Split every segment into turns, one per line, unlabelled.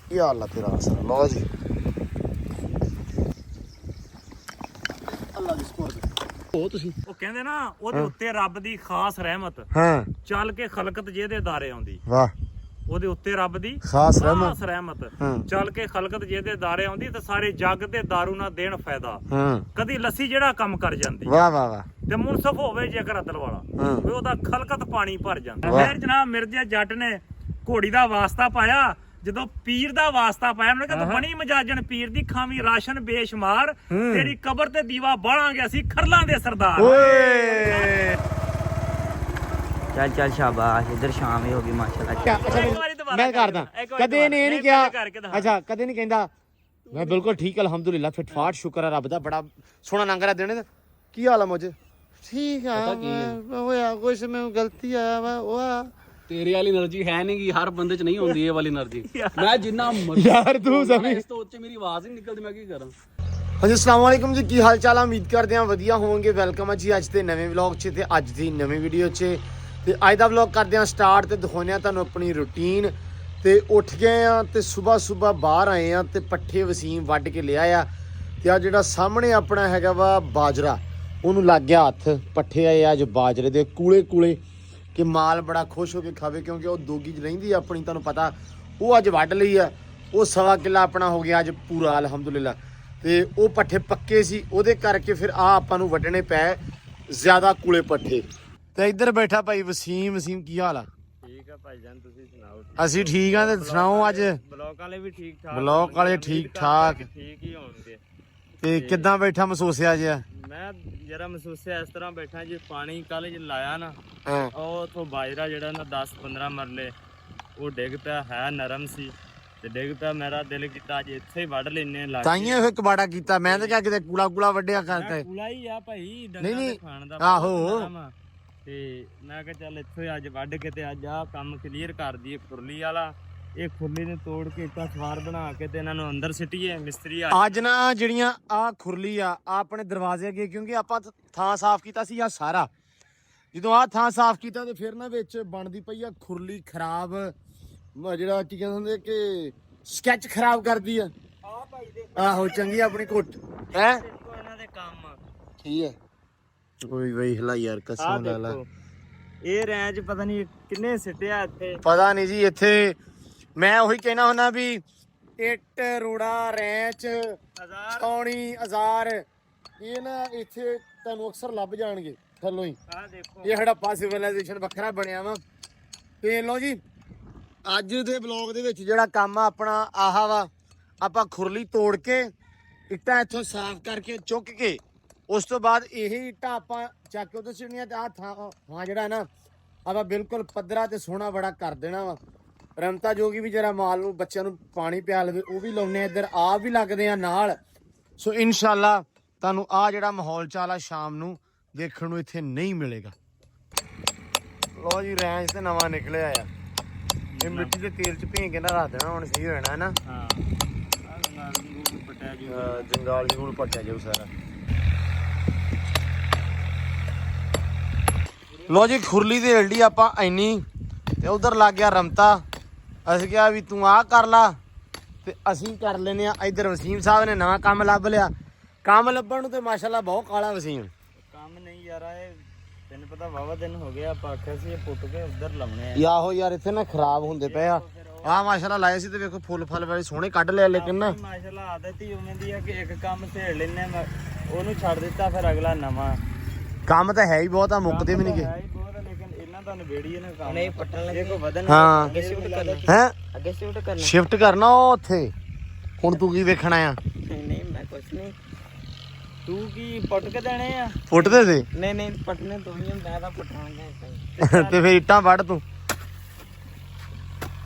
ਕੀ ਹਾਲ ਆ ਤੇਰਾ ਸਰ? ਲਓ ਜੀ ਅੱਲਾ ਦੀ ਸਪੋਰਟ ਉਹ ਤੁਸੀਂ
ਉਹ ਕਹਿੰਦੇ ਨਾ ਉਹਦੇ ਉੱਤੇ ਰੱਬ ਦੀ ਖਾਸ ਰਹਿਮਤ
ਹਾਂ
ਚੱਲ ਕੇ ਖਲਕਤ ਜਿਹਦੇ ਦਾਰੇ ਆਉਂਦੀ।
ਵਾਹ
ਉਹਦੇ ਉੱਤੇ ਰੱਬ ਦੀ
ਖਾਸ
ਖਾਸ ਰਹਿਮਤ
ਹਾਂ
ਚੱਲ ਕੇ ਖਲਕਤ ਜਿਹਦੇ ਦਾਰੇ ਆਉਂਦੀ ਤੇ ਸਾਰੇ ਜੱਗ ਤੇ ਦਾਰੂ ਨਾ ਦੇਣ ਫਾਇਦਾ।
ਹਾਂ
ਕਦੀ ਲੱਸੀ ਜਿਹੜਾ ਕੰਮ ਕਰ ਜਾਂਦੀ
ਵਾਹ ਵਾਹ ਵਾਹ
ਤੇ ਮੁਨਸਫ ਹੋਵੇ ਜੇਕਰ ਅਦਲ ਵਾਲਾ
ਹਾਂ
ਵੀ ਉਹਦਾ ਖਲਕਤ ਪਾਣੀ ਭਰ ਜਾਂਦਾ।
ਵਾਹ।
ਫਿਰ ਜਨਾਬ ਮਿਰਜ਼ਾ ਜੱਟ ਨੇ ਘੋੜੀ ਦਾ ਵਾਸਤਾ ਪਾਇਆ, ਜਦੋਂ ਪੀਰ ਦਾ ਵਾਸਤਾ ਪਾਇਆ ਉਹਨੇ ਕਿਹਾ ਤੂੰ ਬਣੀ ਮਜਾਜਣ ਪੀਰ ਦੀ ਖਾਵੀਂ ਰਾਸ਼ਨ ਬੇਸ਼ੁਮਾਰ, ਤੇਰੀ ਕਬਰ ਤੇ ਦੀਵਾ ਬਾਲਾਂਗੇ ਅਸੀਂ ਖਰਲਾਂ ਦੇ ਸਰਦਾਰ।
ਓਏ
ਚੱਲ ਚੱਲ ਸ਼ਾਬਾਸ਼ ਇਧਰ ਸ਼ਾਮ ਹੀ ਹੋ ਗਈ ਮਾਸ਼ਾਅੱਲਾ।
ਮੈਂ ਕਰਦਾ ਕਦੇ ਨੇ ਇਹ ਨਹੀਂ ਕਿਹਾ ਅੱਛਾ ਕਦੇ ਨਹੀਂ ਕਹਿੰਦਾ ਮੈਂ ਬਿਲਕੁਲ ਠੀਕ ਅਲਹਮਦੁਲਿਲਾ ਫਿਟ ਫਾਟ ਸ਼ੁਕਰ ਹੈ ਰੱਬ ਦਾ ਬੜਾ ਸੋਹਣਾ ਲੰਗ ਰਿਹਾ ਦੇਣੇ ਦਾ। ਕੀ ਹਾਲ ਆ ਮੁਝੇ? ਠੀਕ ਆ ਹੋਇਆ ਕੁਛ ਮੈਨੂੰ ਗਲਤੀ ਆਇਆ ਵਾ ਉਹ
ਤੇਰੇ ਵਾਲੀ એનર્ਜੀ ਹੈ ਨਹੀਂ ਗੀ, ਹਰ ਬੰਦੇ ਚ ਨਹੀਂ ਹੁੰਦੀ ਇਹ ਵਾਲੀ એનર્ਜੀ। ਮੈਂ ਜਿੰਨਾ
ਯਾਰ ਤੂੰ ਸਮਝ
ਇਸ ਤੋਂ ਉੱਚ ਮੇਰੀ ਆਵਾਜ਼ ਹੀ ਨਹੀਂ ਨਿਕਲਦੀ, ਮੈਂ ਕੀ ਕਰਾਂ।
ਹਾਂਜੀ ਅਸਲਾਮ ਵਾਲੇਕੁਮ ਜੀ, ਕੀ ਹਾਲ ਚਾਲ ਆ? ਉਮੀਦ ਕਰਦੇ ਹਾਂ ਵਧੀਆ ਹੋਵੋਗੇ। ਵੈਲਕਮ ਹੈ ਜੀ ਅੱਜ ਦੇ ਨਵੇਂ ਵਲੌਗ 'ਚ ਤੇ ਅੱਜ ਦੀ ਨਵੀਂ ਵੀਡੀਓ 'ਚ। ਤੇ ਅੱਜ ਦਾ ਵਲੌਗ ਕਰਦੇ ਹਾਂ ਸਟਾਰਟ ਤੇ ਦਿਖਾਉਂਦੇ ਹਾਂ ਤੁਹਾਨੂੰ ਆਪਣੀ ਰੂਟੀਨ। ਤੇ ਉੱਠ ਗਏ ਆ ਤੇ ਸਵੇਰ ਬਾਹਰ ਆਏ ਆ ਤੇ ਪੱਠੇ ਵਸੀਮ ਵੱਢ ਕੇ ਲਿਆ ਆ। ਤੇ ਆ ਜਿਹੜਾ ਸਾਹਮਣੇ ਆਪਣਾ ਹੈਗਾ ਵਾ ਬਾਜਰਾ, ਉਹਨੂੰ ਲੱਗ ਗਿਆ ਹੱਥ। ਪੱਠੇ ਆਏ ਅੱਜ ਬਾਜਰੇ ਦੇ ਕੂਲੇ ਕਿ ਮਾਲ ਬੜਾ ਖੁਸ਼ ਹੋ ਕੇ ਖਾਵੇ, ਕਿਉਂਕਿ ਉਹ ਦੋਗੀ 'ਚ ਰਹਿੰਦੀ ਆ ਆਪਣੀ, ਤੁਹਾਨੂੰ ਪਤਾ। ਉਹ ਅੱਜ ਵੱਢ ਲਈ ਆ, ਉਹ 1.25 ਕਿੱਲਾ ਆਪਣਾ ਹੋ ਗਿਆ ਅੱਜ ਪੂਰਾ ਅਲਹਮਦੁਲਿਲਾ। ਤੇ ਉਹ ਪੱਠੇ ਪੱਕੇ ਸੀ, ਉਹਦੇ ਕਰਕੇ ਫਿਰ ਆ ਆਪਾਂ ਨੂੰ ਵੱਢਣੇ ਪਏ ਜ਼ਿਆਦਾ ਕੂਲੇ ਪੱਠੇ। ਤੇ ਇੱਧਰ ਬੈਠਾ ਭਾਈ ਵਸੀਮ ਕੀ ਹਾਲ ਆ?
ਠੀਕ ਆ ਭਾਈ ਜਾਨ, ਤੁਸੀਂ ਸੁਣਾਓ?
ਅਸੀਂ ਠੀਕ ਆ। ਤੇ ਸੁਣਾਓ ਅੱਜ
ਬਲੌਕ ਵਾਲੇ ਵੀ ਠੀਕ ਠਾਕ?
ਬਲੌਕ ਵਾਲੇ ਠੀਕ ਠਾਕ।
ਠੀਕ ਹੀ ਹੋਣਗੇ।
ਤੇ ਕਿੱਦਾਂ ਬੈਠਾ ਮਹਿਸੂਸਿਆ ਜਿਹਾ?
ਮੈਂ ਜਰਾ ਮਹਿਸੂਸਿਆ ਇਸ ਤਰ੍ਹਾਂ ਬੈਠਾ ਜੀ, ਪਾਣੀ ਕੱਲ ਜ ਲਾਇਆ ਨਾ,
ਹਾਂ
ਉਹ ਉਥੋਂ ਬਾਜਰਾ ਜਿਹੜਾ ਨਾ 10-15 ਮਰਲੇ ਉਹ ਡਿੱਗ ਪਿਆ, ਹੈ ਨਰਮ ਸੀ ਤੇ ਡਿੱਗ ਪਿਆ। ਮੇਰਾ ਦਿਲ ਕੀਤਾ ਅੱਜ ਇੱਥੇ ਹੀ ਵੱਢ ਲੈਨੇ ਲੱਗ
ਤਾਈਆਂ ਫੇ ਕਬਾੜਾ ਕੀਤਾ। ਮੈਂ ਤਾਂ ਕਿਹਾ ਕਿਤੇ ਕੂਲਾ ਵੱਢਿਆ ਕਰਕੇ।
ਕੂਲਾ ਹੀ ਆ ਭਾਈ,
ਨਹੀਂ
ਡੰਗਰਾਂ ਦੇ ਖਾਣ ਦਾ।
ਆਹੋ
ਤੇ ਮੈਂ ਕਿਹਾ ਚੱਲ ਇੱਥੋਂ ਹੀ ਅੱਜ ਵੱਢ ਕੇ ਤੇ ਅੱਜ ਆਹ ਕੰਮ ਕਲੀਅਰ ਕਰ ਦਈਏ। ਖੁਰਲੀ ਵਾਲਾ ਇਹ ਖੁਰਲੀ ਨੂੰ ਤੋੜ ਕੇ ਇੱਟਾਂ ਸਵਾਰ ਬਣਾ ਕੇ ਤੇ ਇਹਨਾਂ ਨੂੰ ਅੰਦਰ ਸਿੱਟੀਏ। ਮਿਸਤਰੀ
ਅੱਜ ਨਾ ਜਿਹੜੀਆਂ ਆ ਖੁਰਲੀ ਆ ਆਪਣੇ ਦਰਵਾਜ਼ੇ ਅੱਗੇ, ਕਿਉਂਕਿ ਆਪਾਂ ਥਾਂ ਸਾਫ਼ ਕੀਤਾ ਸੀ ਆ ਸਾਰਾ। ਜਦੋਂ ਆ ਥਾਂ ਸਾਫ਼ ਕੀਤਾ ਤੇ ਫਿਰ ਨਾ ਵਿੱਚ ਬਣਦੀ ਪਈ ਆ ਖੁਰਲੀ ਖਰਾਬ, ਜਿਹੜਾ ਕੀ ਕਹਿੰਦੇ ਹੁੰਦੇ ਕਿ ਸਕੈਚ ਖਰਾਬ ਕਰਦੀ ਆ। ਆਹੋ ਚੰਗੀ ਆਪਣੀ ਕੁੱਟ ਹੈ
ਇਹਨਾਂ ਦੇ ਕੰਮ
ਠੀਕ ਹੈ। ਕੋਈ ਵੇਖ ਲਾ ਯਾਰ ਕਸਮ ਲਾ ਲਾ,
ਇਹ ਰੈਂਚ ਪਤਾ ਨਹੀਂ ਕਿੰਨੇ ਸਿੱਟਿਆ ਇੱਥੇ, ਪਤਾ ਨਹੀਂ
ਜੀ। ਇੱਥੇ ਮੈਂ ਉਹੀ ਕਹਿਣਾ ਹੁੰਦਾ ਵੀ ਇੱਟ ਰੋੜਾ ਰੈਂਚ ਛੌਣੀ ਔਜ਼ਾਰ ਇਹ ਨਾ ਇੱਥੇ ਤੁਹਾਨੂੰ ਅਕਸਰ ਲੱਭ ਜਾਣਗੇ ਥੱਲੋਂ ਹੀ।
ਆਹ ਦੇਖੋ
ਇਹ ਹੜੱਪਾ ਸਿਵਲਾਈਜੇਸ਼ਨ ਵੱਖਰਾ ਬਣਿਆ ਵਾ। ਤੇ ਲਓ ਜੀ ਅੱਜ ਦੇ ਬਲੌਗ ਦੇ ਵਿੱਚ ਜਿਹੜਾ ਕੰਮ ਆ ਆਪਣਾ ਆਹ ਵਾ, ਆਪਾਂ ਖੁਰਲੀ ਤੋੜ ਕੇ ਇੱਟਾਂ ਇੱਥੋਂ ਸਾਫ਼ ਕਰਕੇ ਚੁੱਕ ਕੇ ਉਸ ਤੋਂ ਬਾਅਦ ਇਹ ਇੱਟਾਂ ਆਪਾਂ ਚੱਕ ਕੇ ਉਧਰ ਸਿੱਟਣੀਆਂ ਤੇ ਆਹ ਥਾਂ ਜਿਹੜਾ ਨਾ ਆਪਾਂ ਬਿਲਕੁਲ ਪੱਧਰਾ ਤੇ ਸੋਹਣਾ ਬੜਾ ਕਰ ਦੇਣਾ ਵਾ। ਰਮਤਾ ਜੋਗੀ ਵੀ ਜਰਾ ਮਾਲ ਨੂੰ ਬੱਚਿਆਂ ਨੂੰ ਪਾਣੀ ਪਿਆ ਲਵੇ, ਉਹ ਵੀ ਲਾਉਨੇ ਆ ਇੱਧਰ, ਆਪ ਵੀ ਲੱਗਦੇ ਆ ਨਾਲ। ਸੋ ਇਨਸ਼ਾਅੱਲਾ ਤੁਹਾਨੂੰ ਆ ਜਿਹੜਾ ਮਾਹੌਲ ਚਾਲ ਆ ਸ਼ਾਮ ਨੂੰ ਦੇਖਣ ਨੂੰ ਇੱਥੇ ਨਹੀਂ ਮਿਲੇਗਾ। ਲੋ ਜੀ ਰੈਂਚ ਤੇ ਨਵਾਂ ਨਿਕਲਿਆ ਆ, ਇਹ ਮਿੱਟੀ ਦੇ ਤੇਲ ਚ ਭੇਂ ਕੇ ਨਾ ਰੱਖ ਦੇਣਾ, ਹੁਣ ਸਹੀ ਹੋ ਜਾਣਾ ਨਾ।
ਹਾਂ ਪਟਿਆ ਜੀ,
ਜੰਗਾਲ ਜੂਲ ਪਟਿਆ ਜਾਊ ਸਾਰਾ। ਲੋ ਜੀ ਖੁਰਲੀ ਦੇ ਹਲਡੀ ਆਪਾਂ ਇੰਨੀ ਤੇ ਉਧਰ ਲੱਗ ਗਿਆ ਰਮਤਾ। ਅਸੀਂ ਕਿਹਾ ਵੀ ਤੂੰ ਆਹ ਕਰ ਲਾ ਤੇ ਅਸੀਂ ਕਰ ਲੈਨੇ ਆ। ਇੱਧਰ ਵਸੀਮ ਸਾਹਿਬ ਨੇ ਨਵਾਂ ਕੰਮ ਲੱਭ ਲਿਆ। ਕੰਮ ਲੱਭਣ ਨੂੰ ਤੇ ਮਾਸ਼ਾਅੱਲਾ ਬਹੁਤ ਕਾਲਾ ਵਸੀਮ।
ਕੰਮ ਨਹੀਂ ਯਾਰ, ਇਹ ਤੈਨੂੰ ਪਤਾ ਵਾਵਾ ਦਿਨ ਹੋ ਗਿਆ, ਆਪਾਂ ਆਖਿਆ ਸੀ ਇਹ ਪੁੱਟ ਕੇ ਉਧਰ ਲਾਉਣੇ ਆ।
ਆਹੋ ਯਾਰ ਇੱਥੇ ਨਾ ਖਰਾਬ ਹੁੰਦੇ ਪਏ ਆ। ਆਹ ਮਾਸ਼ਾਅੱਲਾ ਲਾਏ ਸੀ ਤੇ ਵੇਖੋ ਫੁੱਲ ਵਾਲੇ ਸੋਹਣੇ ਕੱਢ ਲਿਆ, ਲੇਕਿਨ ਨਾ
ਮਾਸ਼ਾਅੱਲਾ ਆਦਤ ਹੀ ਉਵੇਂ ਦੀ ਆ ਕਿ ਇੱਕ ਕੰਮ ਸੇੜ ਲੈਨੇ, ਉਹਨੂੰ ਛੱਡ ਦਿੱਤਾ ਫਿਰ ਅਗਲਾ ਨਵਾਂ।
ਕੰਮ ਤਾਂ ਹੈ ਹੀ ਬਹੁਤ ਆ, ਮੁੱਕਦੇ ਵੀ ਨਹੀਂ ਗਏ।
ਲੇਕਿਨ ਇਹਨਾਂ ਦਾ ਨਵੇੜੀਏ ਨਾ ਕੰਮ, ਨਹੀਂ ਪੱਟਣ ਲੱਗੇ ਕੋ ਵਧਣ।
ਹਾਂ
ਅੱਗੇ ਸ਼ਿਫਟ ਕਰਨਾ,
ਹੈ
ਅੱਗੇ ਸ਼ਿਫਟ ਕਰਨਾ।
ਸ਼ਿਫਟ ਕਰਨਾ ਉਹ ਉੱਥੇ। ਹੁਣ ਤੂੰ ਕੀ ਵੇਖਣਾ ਆ?
ਨਹੀਂ ਮੈਂ ਕੁਛ ਨਹੀਂ।
ਤੂੰ ਕੀ ਪੁੱਟ ਕੇ ਦੇਣੇ ਆ?
ਪੁੱਟਦੇ ਸੀ
ਨਹੀਂ ਪਟਨੇ ਤੋਂ ਹੀ ਮੈਂ ਤਾਂ ਪਟਾਂਗਾ।
ਤੇ ਫਿਰ ਇੱਟਾਂ ਵੱਢ ਤੂੰ।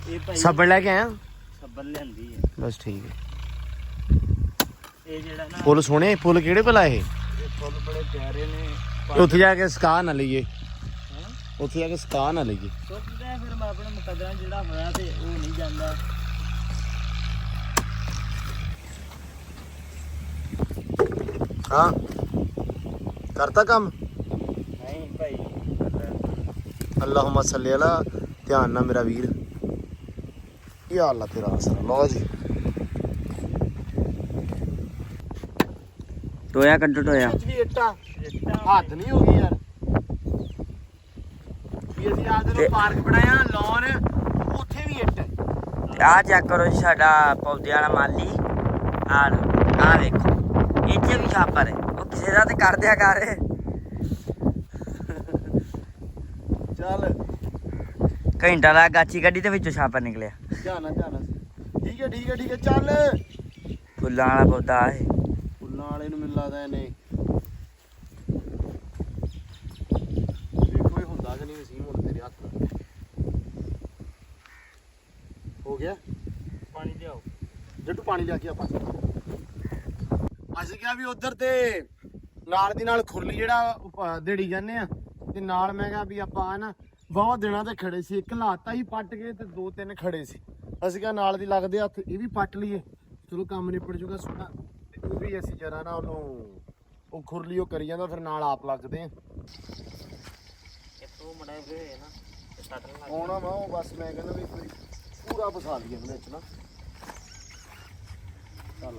ਇਹ ਭਾਈ
ਸੱਬੜ ਲੈ ਕੇ ਆਇਆ?
ਸੱਬਲ ਲੈਂਦੀ ਹੈ
ਬਸ ਠੀਕ ਹੈ।
ਇਹ ਜਿਹੜਾ ਨਾ
ਫੁੱਲ ਸੋਹਣੇ, ਫੁੱਲ ਕਿਹੜੇ ਭਲਾ ਇਹ?
ਇਹ ਫੁੱਲ ਬੜੇ ਪਿਆਰੇ ਨੇ।
ਉੱਥੇ ਜਾ ਕੇ ਸਕਾ ਨਾ ਲਈਏ, ਉੱਥੇ ਜਾ ਕੇ ਸਕਾ ਨਾ ਲਈਏ।
ਸੋਚਦੇ ਆ ਫਿਰ ਮੈਂ ਆਪਣਾ ਮੁਕੱਦਰਾ ਜਿਹੜਾ ਹੋਇਆ ਤੇ ਉਹ ਨਹੀਂ ਜਾਂਦਾ।
ਹਾਂ ਕਰਤਾ ਕੰਮ?
ਨਹੀਂ ਭਾਈ,
ਅੱਲਾਹੁਮਾ ਸੱਲੀ ਅਲਾ। ਧਿਆਨ ਨਾਲ ਮੇਰਾ ਵੀਰ। ਇਹ ਹਾਲ ਆ ਤੇਰਾ ਅਸਰ। ਲਓ ਜੀ
ਟੋਇਆ ਕੱਢੋ ਟੋਇਆ।
ਵਿੱਚ ਵੀ ਇੱਟਾਂ ਹੱਦ ਨਹੀਂ ਹੋ ਗਈ ਯਾਰ। ਵੀ ਅਸੀਂ ਆਪ ਜਦੋਂ ਪਾਰਕ ਬਣਾਇਆ ਲਾਉਣ, ਉੱਥੇ ਵੀ ਇੱਟ।
ਆ ਚੈੱਕ ਕਰੋ ਜੀ ਸਾਡਾ ਪੌਦੇ ਵਾਲਾ ਮਾਲੀ। ਆ ਵੇਖੋ ਇੱਥੇ ਵੀ ਛਾਪਰ ਹੈ। ਉਹ ਕਿਸੇ ਦਾ ਤੇ ਕਰ ਦਿਆ ਕਰ।
ਚੱਲ
ਘੰਟਾ ਲਾ ਗਾਚੀ ਕੱਢੀ ਤੇ ਵਿੱਚੋਂ ਛਾਪਰ ਨਿਕਲਿਆ।
ਧਿਆਨ ਠੀਕ ਹੈ ਠੀਕ ਹੈ ਠੀਕ ਹੈ। ਚੱਲ
ਫੁੱਲਾਂ ਵਾਲਾ ਪੌਦਾ ਇਹ।
ਫੁੱਲਾਂ ਵਾਲੇ ਨੂੰ ਮੈਨੂੰ ਲੱਗਦਾ ਇਹਨੇ ਦੇਖੋ ਇਹ ਹੁੰਦਾ ਕਿ ਨਹੀਂ ਵਸੀਮ ਹੁਣ ਤੇਰੇ ਹੱਥ ਨਾਲ। ਹੋ ਗਿਆ
ਪਾਣੀ ਲਿਆਓ
ਜੱਟੂ ਪਾਣੀ ਲਿਆ ਕੇ ਆਪਾਂ ਅਸੀਂ ਕਿਹਾ ਵੀ ਉਧਰ ਤੇ ਨਾਲ ਦੀ ਨਾਲ ਖੁਰਲੀ ਜਿਹੜਾ ਦੇੜੀ ਜਾਂਦੇ ਆ ਤੇ ਨਾਲ ਮੈਂ ਕਿਹਾ ਵੀ ਆਪਾਂ ਨਾ ਬਹੁਤ ਦਿਨਾਂ ਤੇ ਖੜੇ ਸੀ। ਇੱਕ ਲਾਤਾ ਹੀ ਪੱਟ ਕੇ ਤੇ 2-3 ਖੜੇ ਸੀ। ਅਸੀਂ ਕਿਹਾ ਨਾਲ ਦੀ ਲੱਗਦੇ ਹੱਥ ਇਹ ਵੀ ਪੱਟ ਲਈਏ, ਚਲੋ ਕੰਮ ਨਿਪਟ ਜੂਗਾ ਸੋਨਾ। ਤੇ ਉਹ ਵੀ ਅਸੀਂ ਜਰਾ ਨਾ ਉਹਨੂੰ ਉਹ ਖੁਰਲੀ ਉਹ ਕਰੀ ਜਾਂਦਾ, ਫਿਰ ਨਾਲ ਆਪ ਲੱਗਦੇ ਆ। ਆਉਣਾ ਵਾ ਉਹ ਬਸ ਮੈਂ ਕਹਿੰਦਾ ਵੀ ਕੋਈ ਪੂਰਾ ਫਸਾ ਲਈਏ ਉਹਦੇ ਵਿੱਚ ਨਾ। ਚੱਲ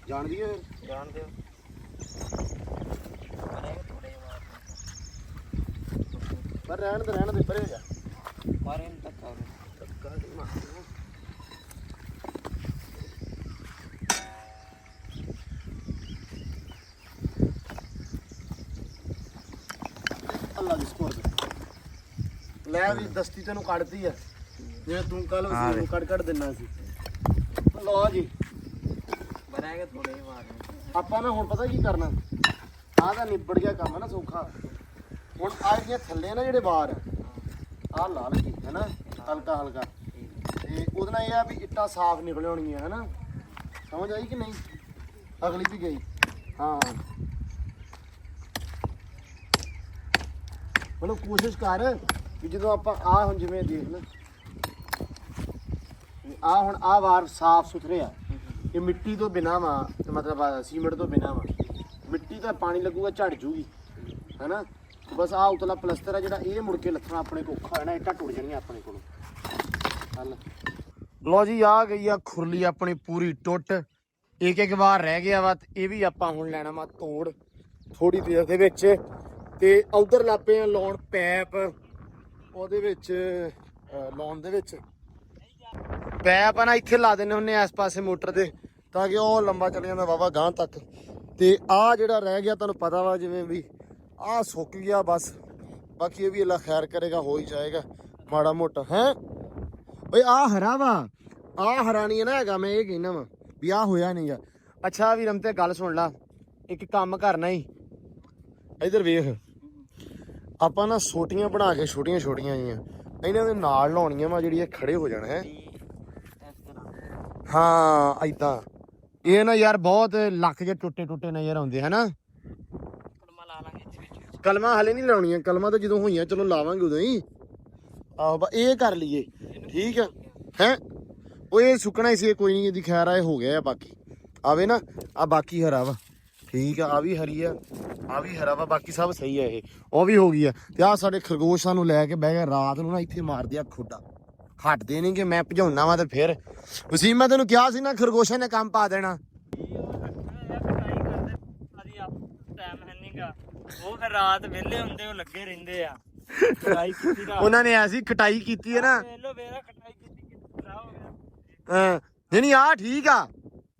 ਜਾਣ ਦਈਏ ਫਿਰ।
ਜਾਣ ਦਿਓ।
ਪਰ ਰਹਿਣ ਦੇ ਪਰੇ ਜਾ।
ਮਾਰੇ ਨੂੰ ਧੱਕਾ
ਅੱਲਾ ਦੀ ਸਕੋਰ ਲੈ ਵੀ ਦਸਤੀ ਤੈਨੂੰ ਕੱਢਦੀ ਆ ਜਿਵੇਂ ਤੂੰ ਕੱਲ ਉਸ ਨੂੰ ਕੱਢ ਦਿੰਨਾ ਸੀ। ਲਓ ਜੀ
ਬਣਾਏਗਾ ਥੋੜੇ ਹੀ ਮਾਰਨੇ।
ਆਪਾਂ ਨਾ ਹੁਣ ਪਤਾ ਕੀ ਕਰਨਾ, ਆਹ ਤਾਂ ਨਿਬੜ ਗਿਆ ਕੰਮ ਨਾ ਸੌਖਾ। ਹੁਣ ਆਹ ਜਿਹੜੀਆਂ ਥੱਲੇ ਨਾ ਜਿਹੜੇ ਬਾਹਰ ਆਹ ਲਾ ਲਈਏ ਹੈ ਨਾ ਹਲਕਾ ਹਲਕਾ, ਤੇ ਉਹਦੇ ਨਾਲ ਇਹ ਆ ਵੀ ਇੱਟਾਂ ਸਾਫ਼ ਨਿਕਲ ਆਉਣਗੀਆਂ ਹੈ ਨਾ। ਸਮਝ ਆਈ ਕਿ ਨਹੀਂ? ਅਗਲੀ ਵੀ ਗਈ। ਹਾਂ ਮਤਲਬ ਕੋਸ਼ਿਸ਼ ਕਰ ਵੀ ਜਦੋਂ ਆਪਾਂ ਆਹ ਹੁਣ ਜਿਵੇਂ ਦੇਖ ਲੈ ਆਹ ਹੁਣ ਆਹ ਵਾਰ ਸਾਫ਼ ਸੁਥਰੇ ਆ। ਇਹ ਮਿੱਟੀ ਤੋਂ ਬਿਨਾਂ ਵਾ, ਮਤਲਬ ਸੀਮੈਂਟ ਤੋਂ ਬਿਨਾਂ ਵਾ। ਮਿੱਟੀ ਤਾਂ ਪਾਣੀ ਲੱਗੂਗਾ ਝੜ ਜੂਗੀ ਹੈ ਨਾ। ਬਸ ਆਹ ਉਤਲਾ ਪਲਸਤਰ ਆ ਜਿਹੜਾ ਇਹ ਮੁੜ ਕੇ ਲੱਥਣਾ ਆਪਣੇ ਕੋਲ ਔਖਾ ਹੈ ਨਾ। ਇੱਟਾਂ ਟੁੱਟ ਜਾਣੀਆਂ ਆਪਣੇ ਕੋਲੋਂ। ਚੱਲ ਲਓ ਜੀ ਆ ਗਈ ਆ ਖੁਰਲੀ ਆਪਣੀ ਪੂਰੀ ਟੁੱਟ। ਇੱਕ ਵਾਰ ਰਹਿ ਗਿਆ ਵਾ ਤੇ ਇਹ ਵੀ ਆਪਾਂ ਹੁਣ ਲੈਣਾ ਵਾ ਤੋੜ ਥੋੜੀ ਦੇਰ ਦੇ ਵਿੱਚ। ਤੇ ਉਧਰ ਲਾਪੇ ਆ ਲਾਉਣ ਪੈਪ ਉਹਦੇ ਵਿੱਚ ਲਾਉਣ ਦੇ ਵਿੱਚ ਪੈਪ ਆ ਨਾ ਇੱਥੇ ਲਾ ਦਿੰਦੇ ਹੁੰਦੇ ਇਸ ਪਾਸੇ ਮੋਟਰ ਦੇ, ਤਾਂ ਕਿ ਉਹ ਲੰਬਾ ਚੱਲ ਜਾਂਦਾ ਵਾਵਾ ਗਾਂਹ ਤੱਕ। ਤੇ ਆਹ ਜਿਹੜਾ ਰਹਿ ਗਿਆ ਤੁਹਾਨੂੰ ਪਤਾ ਵਾ ਜਿਵੇਂ ਵੀ ਆਹ ਸੁੱਕ ਗਿਆ ਬਸ। ਬਾਕੀ ਇਹ ਵੀ ਅੱਲਾ ਖੈਰ ਕਰੇਗਾ, ਹੋ ਹੀ ਜਾਏਗਾ ਮਾੜਾ ਮੋਟਾ ਹੈ। ਬਈ ਆਹ ਹਰਾ ਵਾ, ਆਹ ਹਰਾ ਨਹੀਂ ਨਾ ਹੈਗਾ। ਮੈਂ ਇਹ ਕਹਿਣਾ ਵਾ ਵੀ ਆਹ ਹੋਇਆ ਨਹੀਂ ਗਾ। ਅੱਛਾ ਵੀ ਰਮਤੇ ਗੱਲ ਸੁਣ ਲਾ, ਇੱਕ ਕੰਮ ਕਰਨਾ ਹੀ ਇਧਰ ਵੇਖ। ਆਪਾਂ ਨਾ ਸੋਟੀਆਂ ਬਣਾ ਕੇ ਛੋਟੀਆਂ ਜਿਹੀਆਂ ਇਹਨਾਂ ਦੇ ਨਾਲ ਲਾਉਣੀਆਂ ਵਾ, ਜਿਹੜੀਆਂ ਖੜੇ ਹੋ ਜਾਣ ਹੈ। ਹਾਂ ਏਦਾਂ ਇਹ ਨਾ ਯਾਰ ਬਹੁਤ ਲੱਖ ਜੇ ਟੁੱਟੇ ਨਜ਼ਰ ਆਉਂਦੇ ਹਨਾ। ਕਲਮਾਂ ਹਲੇ ਨਹੀਂ ਲਾਉਣੀਆਂ, ਕਲਮਾਂ ਤਾਂ ਜਦੋਂ ਹੋਈਆਂ ਚਲੋ ਲਾਵਾਂਗੇ ਉਦੋਂ ਹੀ। ਆਹੋ ਬਾ ਇਹ ਕਰ ਲਈਏ ਠੀਕ ਆ ਹੈ। ਉਹ ਇਹ ਸੁੱਕਣਾ ਹੀ ਸੀ, ਕੋਈ ਨਹੀਂ ਇਹਦੀ ਖੈਰ ਆ। ਇਹ ਹੋ ਗਿਆ ਆ ਬਾਕੀ ਆਵੇ ਨਾ ਆ ਬਾਕੀ ਹਰਾ ਵਾ ਠੀਕ ਆ। ਆ ਵੀ ਹਰੀ ਆ, ਆ ਵੀ ਹਰਾ ਵਾ, ਬਾਕੀ ਸਭ ਸਹੀ ਆ। ਇਹ ਉਹ ਵੀ ਹੋ ਗਈ ਆ। ਤੇ ਆਹ ਸਾਡੇ ਖਰਗੋਸ਼ ਸਾਨੂੰ ਲੈ ਕੇ ਬਹਿ ਗਿਆ ਰਾਤ ਨੂੰ ਨਾ ਇੱਥੇ ਮਾਰਦੇ ਆ ਖੁੱਡਾ। ਹਟਦੇ ਨਹੀਂ ਕਿ ਮੈਂ ਭਜਾਉਣਾ ਵਾ ਤੇ ਫਿਰ ਵਸੀਮ ਮੈਂ ਤੈਨੂੰ ਕਿਹਾ ਸੀ ਨਾ ਖਰਗੋਸ਼ਾਂ ਨੇ ਕੰਮ ਪਾ ਦੇਣਾ।
ਉਹ ਫਿਰ ਰਾਤ ਵਿਹਲੇ ਹੁੰਦੇ ਉਹ ਲੱਗੇ ਰਹਿੰਦੇ ਆ।
ਉਹਨਾਂ ਨੇ ਐਸੀ ਕਟਾਈ ਕੀਤੀ ਹੈ ਨਾ।
ਕਟਾਈ ਕੀਤੀ ਖਰਾਬ ਹੋ ਗਿਆ।
ਹਾਂ ਨਹੀਂ ਆ ਠੀਕ ਆ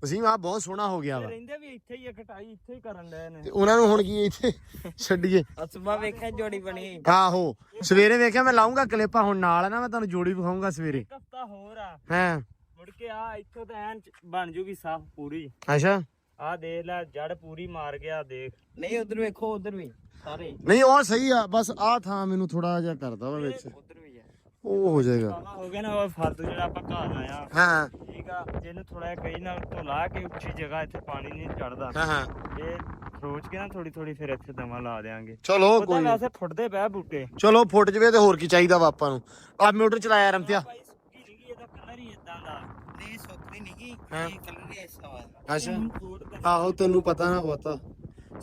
ਵਸੀਮ, ਆ ਬਹੁਤ ਸੋਹਣਾ ਹੋ ਗਿਆ ਵਾ।
ਰਹਿੰਦੇ ਵੀ ਇੱਥੇ ਹੀ ਆ, ਕਟਾਈ ਇੱਥੇ ਹੀ ਕਰਨ ਡਏ ਨੇ।
ਤੇ ਉਹਨਾਂ ਨੂੰ ਹੁਣ ਕੀ ਇੱਥੇ ਛੱਡੀਏ।
ਸੁਬਾ ਵੇਖਿਆ ਜੋੜੀ ਬਣੀ।
ਆਹੋ ਸਵੇਰੇ ਵੇਖਿਆ ਮੈਂ ਲਾਉਂਗਾ ਕਲਿੱਪਾਂ ਹੁਣ ਨਾਲ ਨਾ, ਮੈਂ ਤੁਹਾਨੂੰ ਜੋੜੀ ਵਿਖਾਉਂਗਾ ਸਵੇਰੇ।
ਇੱਕ ਹਫ਼ਤਾ ਹੋਰ ਆ
ਹਾਂ
ਮੁੜ ਕੇ ਆ ਇੱਥੋਂ ਤਾਂ ਐਨ ਬਣ ਜੂਗੀ ਸਾਫ਼ ਪੂਰੀ।
ਅੱਛਾ
ਆ ਦੇਖ ਲੈ ਜੜ ਪੂਰੀ ਮਾਰ ਗਿਆ ਦੇਖ।
ਨਹੀਂ ਉਧਰ ਵੇਖੋ, ਉਧਰ ਵੀ ਸਾਰੇ
ਨਹੀਂ ਉਹ ਸਹੀ ਆ। ਬਸ ਆਹ ਥਾਂ ਮੈਨੂੰ ਥੋੜਾ ਜਿਹਾ ਕਰਦਾ ਵਾ ਵਿੱਚ,
ਉਧਰ ਵੀ ਹੈ।
ਉਹ ਹੋ ਜਾਏਗਾ।
ਹੋ ਗਿਆ ਨਾ ਉਹ ਫਾਲਤੂ ਜਿਹੜਾ ਆਪਾਂ ਘਾਹ ਲਾਇਆ।
ਹਾਂ
ਠੀਕ ਆ, ਜਿਹਨੂੰ ਥੋੜਾ ਜਿਹਾ ਕਈ ਨਾਲ ਧੁਲਾ ਕੇ ਉੱਚੀ ਜਗ੍ਹਾ ਇੱਥੇ ਪਾਣੀ ਨਹੀਂ ਚੜਦਾ।
ਹਾਂ
ਇਹ ਸੋਚ ਕੇ ਨਾ ਥੋੜੀ ਫਿਰ ਇੱਥੇ ਦਵਾ ਲਾ ਦੇਾਂਗੇ।
ਚਲੋ
ਉਹਦਾ
ਕੋਈ
ਵੈਸੇ ਫੁੱਟਦੇ ਪਏ ਬੂਟੇ।
ਚਲੋ ਫੁੱਟ ਜਵੇ ਤੇ ਹੋਰ ਕੀ ਚਾਹੀਦਾ ਵਾ ਆਪਾਂ ਨੂੰ। ਆ ਮੋਟਰ ਚਲਾਇਆ ਰਮਤਿਆ।
ਭਾਈ ਸੁੱਕੀ ਨਹੀਂ, ਇਹਦਾ ਕਲਰ ਹੀ ਇਦਾਂ ਦਾ।
ਨਹੀਂ ਸੁੱਕਦੀ ਨਹੀਂ
ਹਾਂ।
ਕੀ ਕਲਰ ਹੀ ਐਸਾ ਵਾ।
ਅੱਛਾ ਆਹੋ ਤੈਨੂੰ ਪਤਾ ਨਾ ਪਤਾ,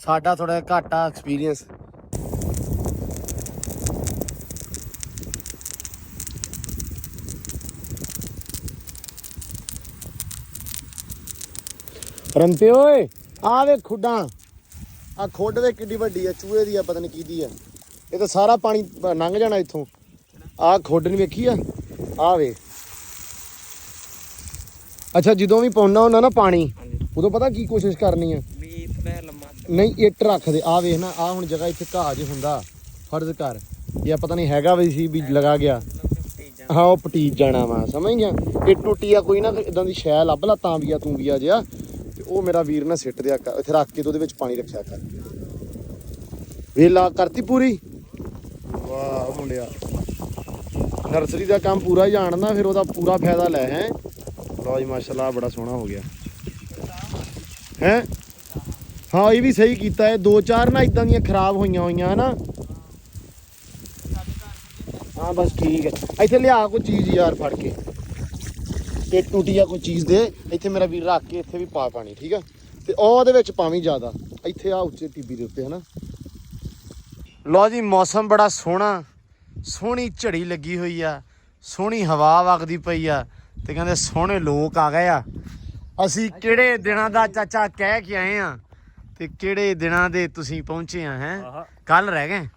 ਸਾਡਾ ਥੋੜਾ ਘੱਟ ਆ ਐਕਸਪੀਰੀਅੰਸ। ਰੰਤੇ ਓਏ ਆ ਵੇ ਖੁੱਡਾਂ ਆ ਖੁੱਡ ਵੇ ਕਿੱਡੀ ਵੱਡੀ ਆ ਚੂਹੇ ਦੀ ਆ ਪਤਾ ਨਹੀਂ ਕਿਹਦੀ ਆ ਇਹ ਤਾਂ ਸਾਰਾ ਪਾਣੀ ਲੰਘ ਜਾਣਾ ਇੱਥੋਂ ਆ ਖੁੱਡ ਨਹੀਂ ਵੇਖੀ ਆ ਵੇ ਅੱਛਾ ਜਦੋਂ ਵੀ ਪਾਉਣਾ ਹੁੰਦਾ ਨਾ ਪਾਣੀ ਉਦੋਂ ਪਤਾ ਕੀ ਕੋਸ਼ਿਸ਼ ਕਰਨੀ ਆ
ਵੀ ਥੋੜਾ ਲੰਮਾ
ਨਹੀਂ ਇੱਟ ਰੱਖ ਦੇ ਆ ਵੇਖ ਨਾ ਆ ਹੁਣ ਜਗ੍ਹਾ ਇੱਥੇ ਘਾਹ ਜੇ ਹੁੰਦਾ ਫਰਜ਼ ਕਰ ਇਹ ਪਤਾ ਨਹੀਂ ਹੈਗਾ ਵੀ ਸੀ ਵੀ ਲਗਾ ਗਿਆ ਹਾਂ ਉਹ ਪਟੀਜ ਜਾਣਾ ਵਾ ਸਮਝ ਗਿਆ ਇਹ ਟੁੱਟੀ ਆ ਕੋਈ ਨਾ ਇਦਾਂ ਦੀ ਸ਼ੈ ਲੱਭ ਲਾ ਤਾਂ ਵੀ ਆ ਤੂੰ ਵੀ ਆ ਜਿਆ ਤੇ ਉਹ ਮੇਰਾ ਵੀਰ ਨਾ ਸਿੱਟ ਦਿਆ ਕਰ ਇੱਥੇ ਰੱਖ ਕੇ ਤੇ ਉਹਦੇ ਵਿੱਚ ਪਾਣੀ ਰੱਖਿਆ ਕਰ ਵੇਲਾ ਕਰਤੀ ਪੂਰੀ ਵਾਹ ਮੁੰਡਿਆ ਨਰਸਰੀ ਦਾ ਕੰਮ ਪੂਰਾ ਹੀ ਜਾਣਦਾ ਫਿਰ ਉਹਦਾ ਪੂਰਾ ਫਾਇਦਾ ਲੈ ਹੈ ਲਓ ਜੀ ਮਾਸ਼ਾਅੱਲਾ ਬੜਾ ਸੋਹਣਾ ਹੋ ਗਿਆ ਹੈ ਹਾਂ ਇਹ ਵੀ ਸਹੀ ਕੀਤਾ ਹੈ 2-4 ਨਾ ਇਦਾਂ ਦੀਆਂ ਖਰਾਬ ਹੋਈਆਂ ਹਨਾ ਹਾਂ ਬਸ ਠੀਕ ਹੈ ਇੱਥੇ ਲਿਆ ਕੋਈ ਚੀਜ਼ ਯਾਰ ਫੜ ਕੇ ਤੇ ਟੂਟੀ ਆ ਕੋਈ ਚੀਜ਼ ਦੇ ਇੱਥੇ ਮੇਰਾ ਵੀਰ ਰੱਖ ਕੇ ਇੱਥੇ ਵੀ ਪਾ ਪਾਣੀ ਠੀਕ ਆ ਤੇ ਉਹਦੇ ਵਿੱਚ ਪਾਵੀਂ ਜ਼ਿਆਦਾ ਇੱਥੇ ਆ ਉੱਚੇ ਟੀਬੀ ਦੇ ਉੱਤੇ ਹਨਾ ਲਓ ਜੀ ਮੌਸਮ ਬੜਾ ਸੋਹਣਾ ਸੋਹਣੀ ਝੜੀ ਲੱਗੀ ਹੋਈ ਆ ਸੋਹਣੀ ਹਵਾ ਵਗਦੀ ਪਈ ਆ ਤੇ ਕਹਿੰਦੇ ਸੋਹਣੇ ਲੋਕ ਆ ਗਏ ਆ ਅਸੀਂ ਕਿਹੜੇ ਦਿਨਾਂ ਦਾ ਚਾਚਾ ਕਹਿ ਕੇ ਆਏ ਆ ਤੇ ਕਿਹੜੇ ਦਿਨਾਂ ਦੇ ਤੁਸੀਂ ਪਹੁੰਚੇ ਆ ਹੈ ਕੱਲ ਰਹਿ ਗਏ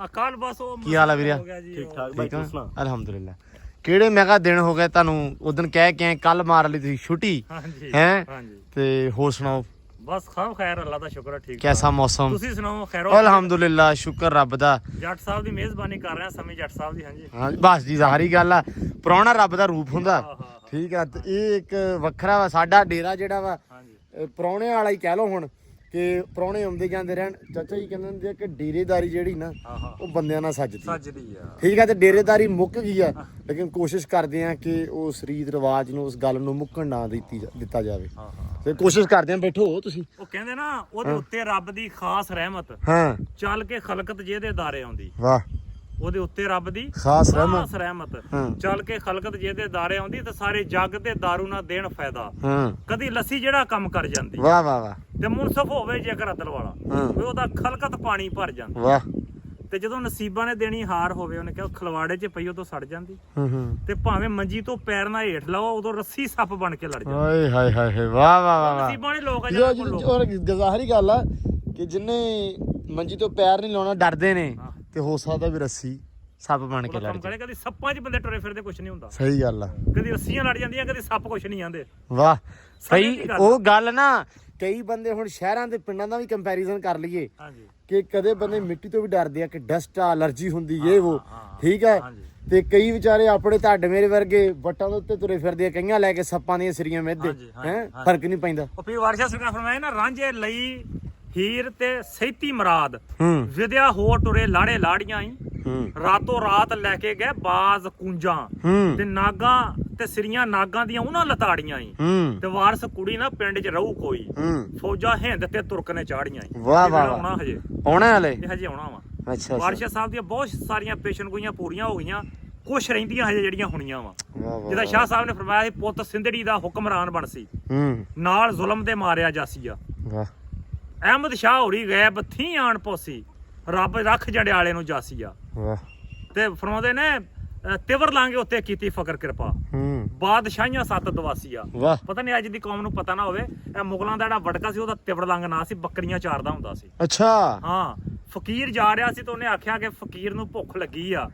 ਕੱਲ ਬਸ ਉਹ
ਕੀ ਹਾਲ ਆ ਵੀਰੇ
ਠੀਕ ਠਾਕ
ਠੀਕ ਆ ਅਲਹਮਦੁਲਿਲਾ ਕਿਹੜੇ ਮੈਂ ਕਿਹਾ ਦਿਨ ਹੋ ਗਏ ਤੁਹਾਨੂੰ ਉਦੋਂ ਕਹਿ ਕੇ ਆਏ ਕੱਲ ਮਾਰ ਲਈ ਤੁਸੀਂ ਛੁੱਟੀ
ਹਾਂਜੀ
ਹੈ
ਹਾਂਜੀ
ਤੇ ਹੋਰ ਸੁਣਾਓ
ਬਸ ਸਭ ਖੈਰ ਅੱਲਾ ਦਾ ਸ਼ੁਕਰ ਹੈ ਠੀਕ
ਕੈਸਾ ਮੌਸਮ
ਤੁਸੀਂ ਸੁਣਾਓ ਖੈਰੋ
ਅਲਹਮਦੁਲਿਲਾ ਸ਼ੁਕਰ ਰੱਬ ਦਾ
ਜੱਟ ਸਾਹਿਬ ਦੀ ਮਿਹਰਬਾਨੀ ਕਰ ਰਹੇ ਆ ਸਮੀ ਜੱਟ ਸਾਹਿਬ ਦੀ ਹਾਂਜੀ
ਹਾਂ ਬਸ ਜੀ ਜ਼ਾਹਰੀ ਗੱਲ ਆ ਪ੍ਰਾਹੁਣਾ ਰੱਬ ਦਾ ਰੂਪ ਹੁੰਦਾ ਠੀਕ ਆ ਤੇ ਇਹ ਇੱਕ ਵੱਖਰਾ ਵਾ ਸਾਡਾ ਡੇਰਾ ਜਿਹੜਾ ਵਾ
ਹਾਂਜੀ
ਪ੍ਰਾਹੁਣੇ ਵਾਲਾ ਹੀ ਕਹਿ ਲਓ ਹੁਣ ਕਿ ਪ੍ਰਾਹੁਣੇ ਆਉਂਦੇ ਜਾਂਦੇ ਰਹਿਣ ਚਾਚਾ ਜੀ ਕਹਿੰਦੇ ਹੁੰਦੇ ਆ ਕਿ ਡੇਰੇਦਾਰੀ ਜਿਹੜੀ ਨਾ ਉਹ ਬੰਦਿਆਂ ਨਾਲ
ਸੱਜਦੀ ਆ
ਠੀਕ ਆ ਤੇ ਡੇਰੇਦਾਰੀ ਮੁੱਕ ਗਈ ਆ ਲੇਕਿਨ ਕੋਸ਼ਿਸ਼ ਕਰਦੇ ਆ ਕਿ ਉਸ ਰੀਤ ਰਿਵਾਜ ਨੂੰ ਉਸ ਗੱਲ ਨੂੰ ਮੁੱਕਣ ਨਾ ਦਿੱਤਾ ਜਾਵੇ ਤੇ ਕੋਸ਼ਿਸ਼ ਕਰਦੇ ਆ ਬੈਠੋ ਤੁਸੀਂ
ਉਹ ਕਹਿੰਦੇ ਨਾ ਉਹਦੇ ਉੱਤੇ ਰੱਬ ਦੀ ਖਾਸ ਰਹਿਮਤ
ਹਾਂ
ਚੱਲ ਕੇ ਖਲਕਤ ਜਿਹਦੇ ਦਾਰੇ ਆਉਂਦੀ
ਵਾਹ
ਉਹਦੇ ਉੱਤੇ ਰੱਬ ਦੀ
ਖਾਸ
ਰਹਿਮਤ ਚੱਲ ਕੇ ਖਲਕਤ ਜਿਹਦੇ ਦਾਰੇ ਆਉਂਦੀ ਤੇ ਸਾਰੇ ਜੱਗ ਤੇ ਦਾਰੂ ਨਾ ਦੇਣ ਫਾਇਦਾ ਕਦੀ ਲੱਸੀ ਜਿਹੜਾ ਕੰਮ ਕਰ ਜਾਂਦੀ
ਵਾਹ ਵਾਹ ਵਾਹ
ਤੇ ਮੁਨਸਫ ਹੋਵੇ ਜੇਕਰ ਅਦਲ ਵਾਲਾ ਵੀ ਉਹਦਾ ਖਲਕਤ ਪਾਣੀ ਭਰ ਜਾਂਦਾ
ਵਾਹ
ਤੇ ਜਦੋਂ ਨਸੀਬਾਂ ਨੇ ਦੇਣੀ ਹਾਰ ਹੋਵੇ ਉਹਨੇ ਕਿਹਾ ਖਲਵਾੜੇ 'ਚ ਪਈ ਉਹ ਤੋਂ ਸੜ ਜਾਂਦੀ ਤੇ ਭਾਵੇਂ ਮੰਜੀ ਤੋਂ ਪੈਰ ਨਾਲ ਹੇਠ ਲਾਓ ਉਦੋਂ ਰੱਸੀ ਸੱਪ ਬਣ ਕੇ ਲੜ ਜਾਂਦਾ
ਓਏ ਹਾਏ ਹਾਏ ਵਾਹ ਵਾਹ ਵਾਹ
ਨਸੀਬਾਂ ਨੇ ਲੋਕ ਆ ਜਿਹੜੇ
ਜ਼ਾਹਰੀ ਗੱਲ ਆ ਕਿ ਜਿੰਨੇ ਮੰਜੀ ਤੋਂ ਪੈਰ ਨਹੀਂ ਲਾਉਣਾ ਡਰਦੇ ਨੇ ਤੇ ਹੋ ਸਕਦਾ ਵੀ ਰੱਸੀ ਸੱਪ ਬਣ ਕੇ ਲੜ
ਜਾਏ ਕਦੀ ਸੱਪਾਂ 'ਚ ਬੰਦੇ ਟੁਰੇ ਫਿਰਦੇ ਕੁਝ ਨਹੀਂ ਹੁੰਦਾ
ਸਹੀ ਗੱਲ ਆ
ਕਦੀ ਰੱਸੀਆਂ ਲੜ ਜਾਂਦੀਆਂ ਕਦੀ ਸੱਪ ਕੁਝ ਨਹੀਂ ਆਂਦੇ
ਵਾਹ ਸਹੀ ਉਹ ਗੱਲ ਨਾ ਕਈ ਬੰਦੇ ਹੁਣ ਸ਼ਹਿਰਾਂ ਦੇ ਪਿੰਡਾਂ ਦਾ ਵੀ ਕੰਪੈਰੀਜ਼ਨ ਕਰ ਲਈਏ
ਹਾਂਜੀ
ਕਿ ਕਦੇ ਬੰਦੇ ਮਿੱਟੀ ਤੋਂ ਵੀ ਡਰਦੇ ਆ ਕਿ ਡਸਟ ਆ ਅਲਰਜੀ ਹੁੰਦੀ ਏ ਉਹ ਠੀਕ ਹੈ ਤੇ ਕਈ ਵਿਚਾਰੇ ਆਪਣੇ ਤੁਹਾਡੇ ਮੇਰੇ ਵਰਗੇ ਵੱਟਾਂ ਦੇ ਉੱਤੇ ਤੁਰੇ ਫਿਰਦੇ ਆ ਕਈਆਂ ਲੈ ਕੇ ਸੱਪਾਂ ਦੀਆਂ ਸਿਰੀਆਂ ਮਿੱਧਦੇ ਹੈ ਫਰਕ ਨਹੀਂ ਪੈਂਦਾ
ਉਹ ਪੀਰ ਵਾਰਸ਼ਾ ਸਰਕਾਰ ਫਰਮਾਇਆ ਨਾ ਰਾਂਝੇ ਲਈ ਹੀਰ ਤੇ ਸੈਤੀ ਮਰਾਦ ਵਿਦਿਆ ਹੋ ਟੁਰੇ ਲਾੜੇ ਲਾੜੀਆਂ ਹੀ ਰਾਤੋਂ ਰਾਤ ਲੈ ਕੇ ਗਏ ਬਾਜ਼ ਕੁੰਜਾਂ ਤੇ ਨਾਗਾਂ ਤੇ ਸਿਰੀਆਂ ਨਾਗਾਂ ਦੀਆਂ ਉਹਨਾਂ ਲਤਾੜੀਆਂ ਹੀ ਤੇ ਵਾਰਸ ਕੁੜੀ ਨਾ ਪਿੰਡ 'ਚ ਰਹੂ ਕੋਈ ਫੌਜਾਂ ਹਿੰਦ ਤੇ ਤੁਰਕ ਨੇ ਚਾੜੀਆਂ ਹੀ
ਵਾਹ ਵਾਹ
ਆਉਣਾ ਹਜੇ
ਆਉਣਾ ਹਲੇ
ਇਹ ਹਜੇ ਆਉਣਾ ਵਾ
ਅੱਛਾ
ਵਾਰਸ਼ਾ ਸਾਹਿਬ ਦੀਆਂ ਬਹੁਤ ਸਾਰੀਆਂ ਪੇਸ਼ਨ ਗੋਈਆਂ ਪੂਰੀਆਂ ਹੋ ਗਈਆਂ ਕੁਛ ਰਹਿੰਦੀਆਂ ਹਜੇ ਜਿਹੜੀਆਂ ਹੋਣੀਆਂ ਵਾ ਜਿਹਦਾ ਸ਼ਾਹ ਸਾਹਿਬ ਨੇ ਫਰਮਾਇਆ ਸੀ ਪੁੱਤ ਸਿੰਧੜੀ ਦਾ ਹੁਕਮਰਾਨ ਬਣ ਸੀ ਨਾਲ ਜ਼ੁਲਮ ਦੇ ਮਾਰਿਆ ਜਾਸੀਆ
ਵਾਹ
ਅਹਿਮਦ ਸ਼ਾਹ ਹੋਰੀ ਗਏ ਬਥੀ ਆਣ ਪੋਸੀ ਰੱਬ ਰੱਖ ਜੜਿਆਲੇ ਨੂੰ ਜਾਸੀਆ
ਵਾਹ
ਤੇ ਫਰਮਾਉਂਦੇ ਨੇ ਤਿਵਰ ਲਾਂਗੇ ਉੱਤੇ ਕੀਤੀ ਫਕਰ ਕਿਰਪਾ ਬਾਦਸ਼ਾਹੀਆਂ ਸੱਤ ਦਵਾਸੀਆ
ਵਾਹ
ਪਤਾ ਨਹੀਂ ਅੱਜ ਦੀ ਕੌਮ ਨੂੰ ਪਤਾ ਨਾ ਹੋਵੇ ਇਹ ਮੁਗਲਾਂ ਦਾ ਜਿਹੜਾ ਵੜਕਾ ਸੀ ਉਹਦਾ ਤਿਵਰ ਲੰਗ ਨਾਂ ਸੀ ਬੱਕਰੀਆਂ ਚਾਰਦਾ ਹੁੰਦਾ ਸੀ
ਅੱਛਾ
ਹਾਂ ਫਕੀਰ ਜਾ ਰਿਹਾ ਸੀ ਤਾਂ ਉਹਨੇ ਆਖਿਆ ਕਿ ਫਕੀਰ ਨੂੰ ਭੁੱਖ ਲੱਗੀ ਆ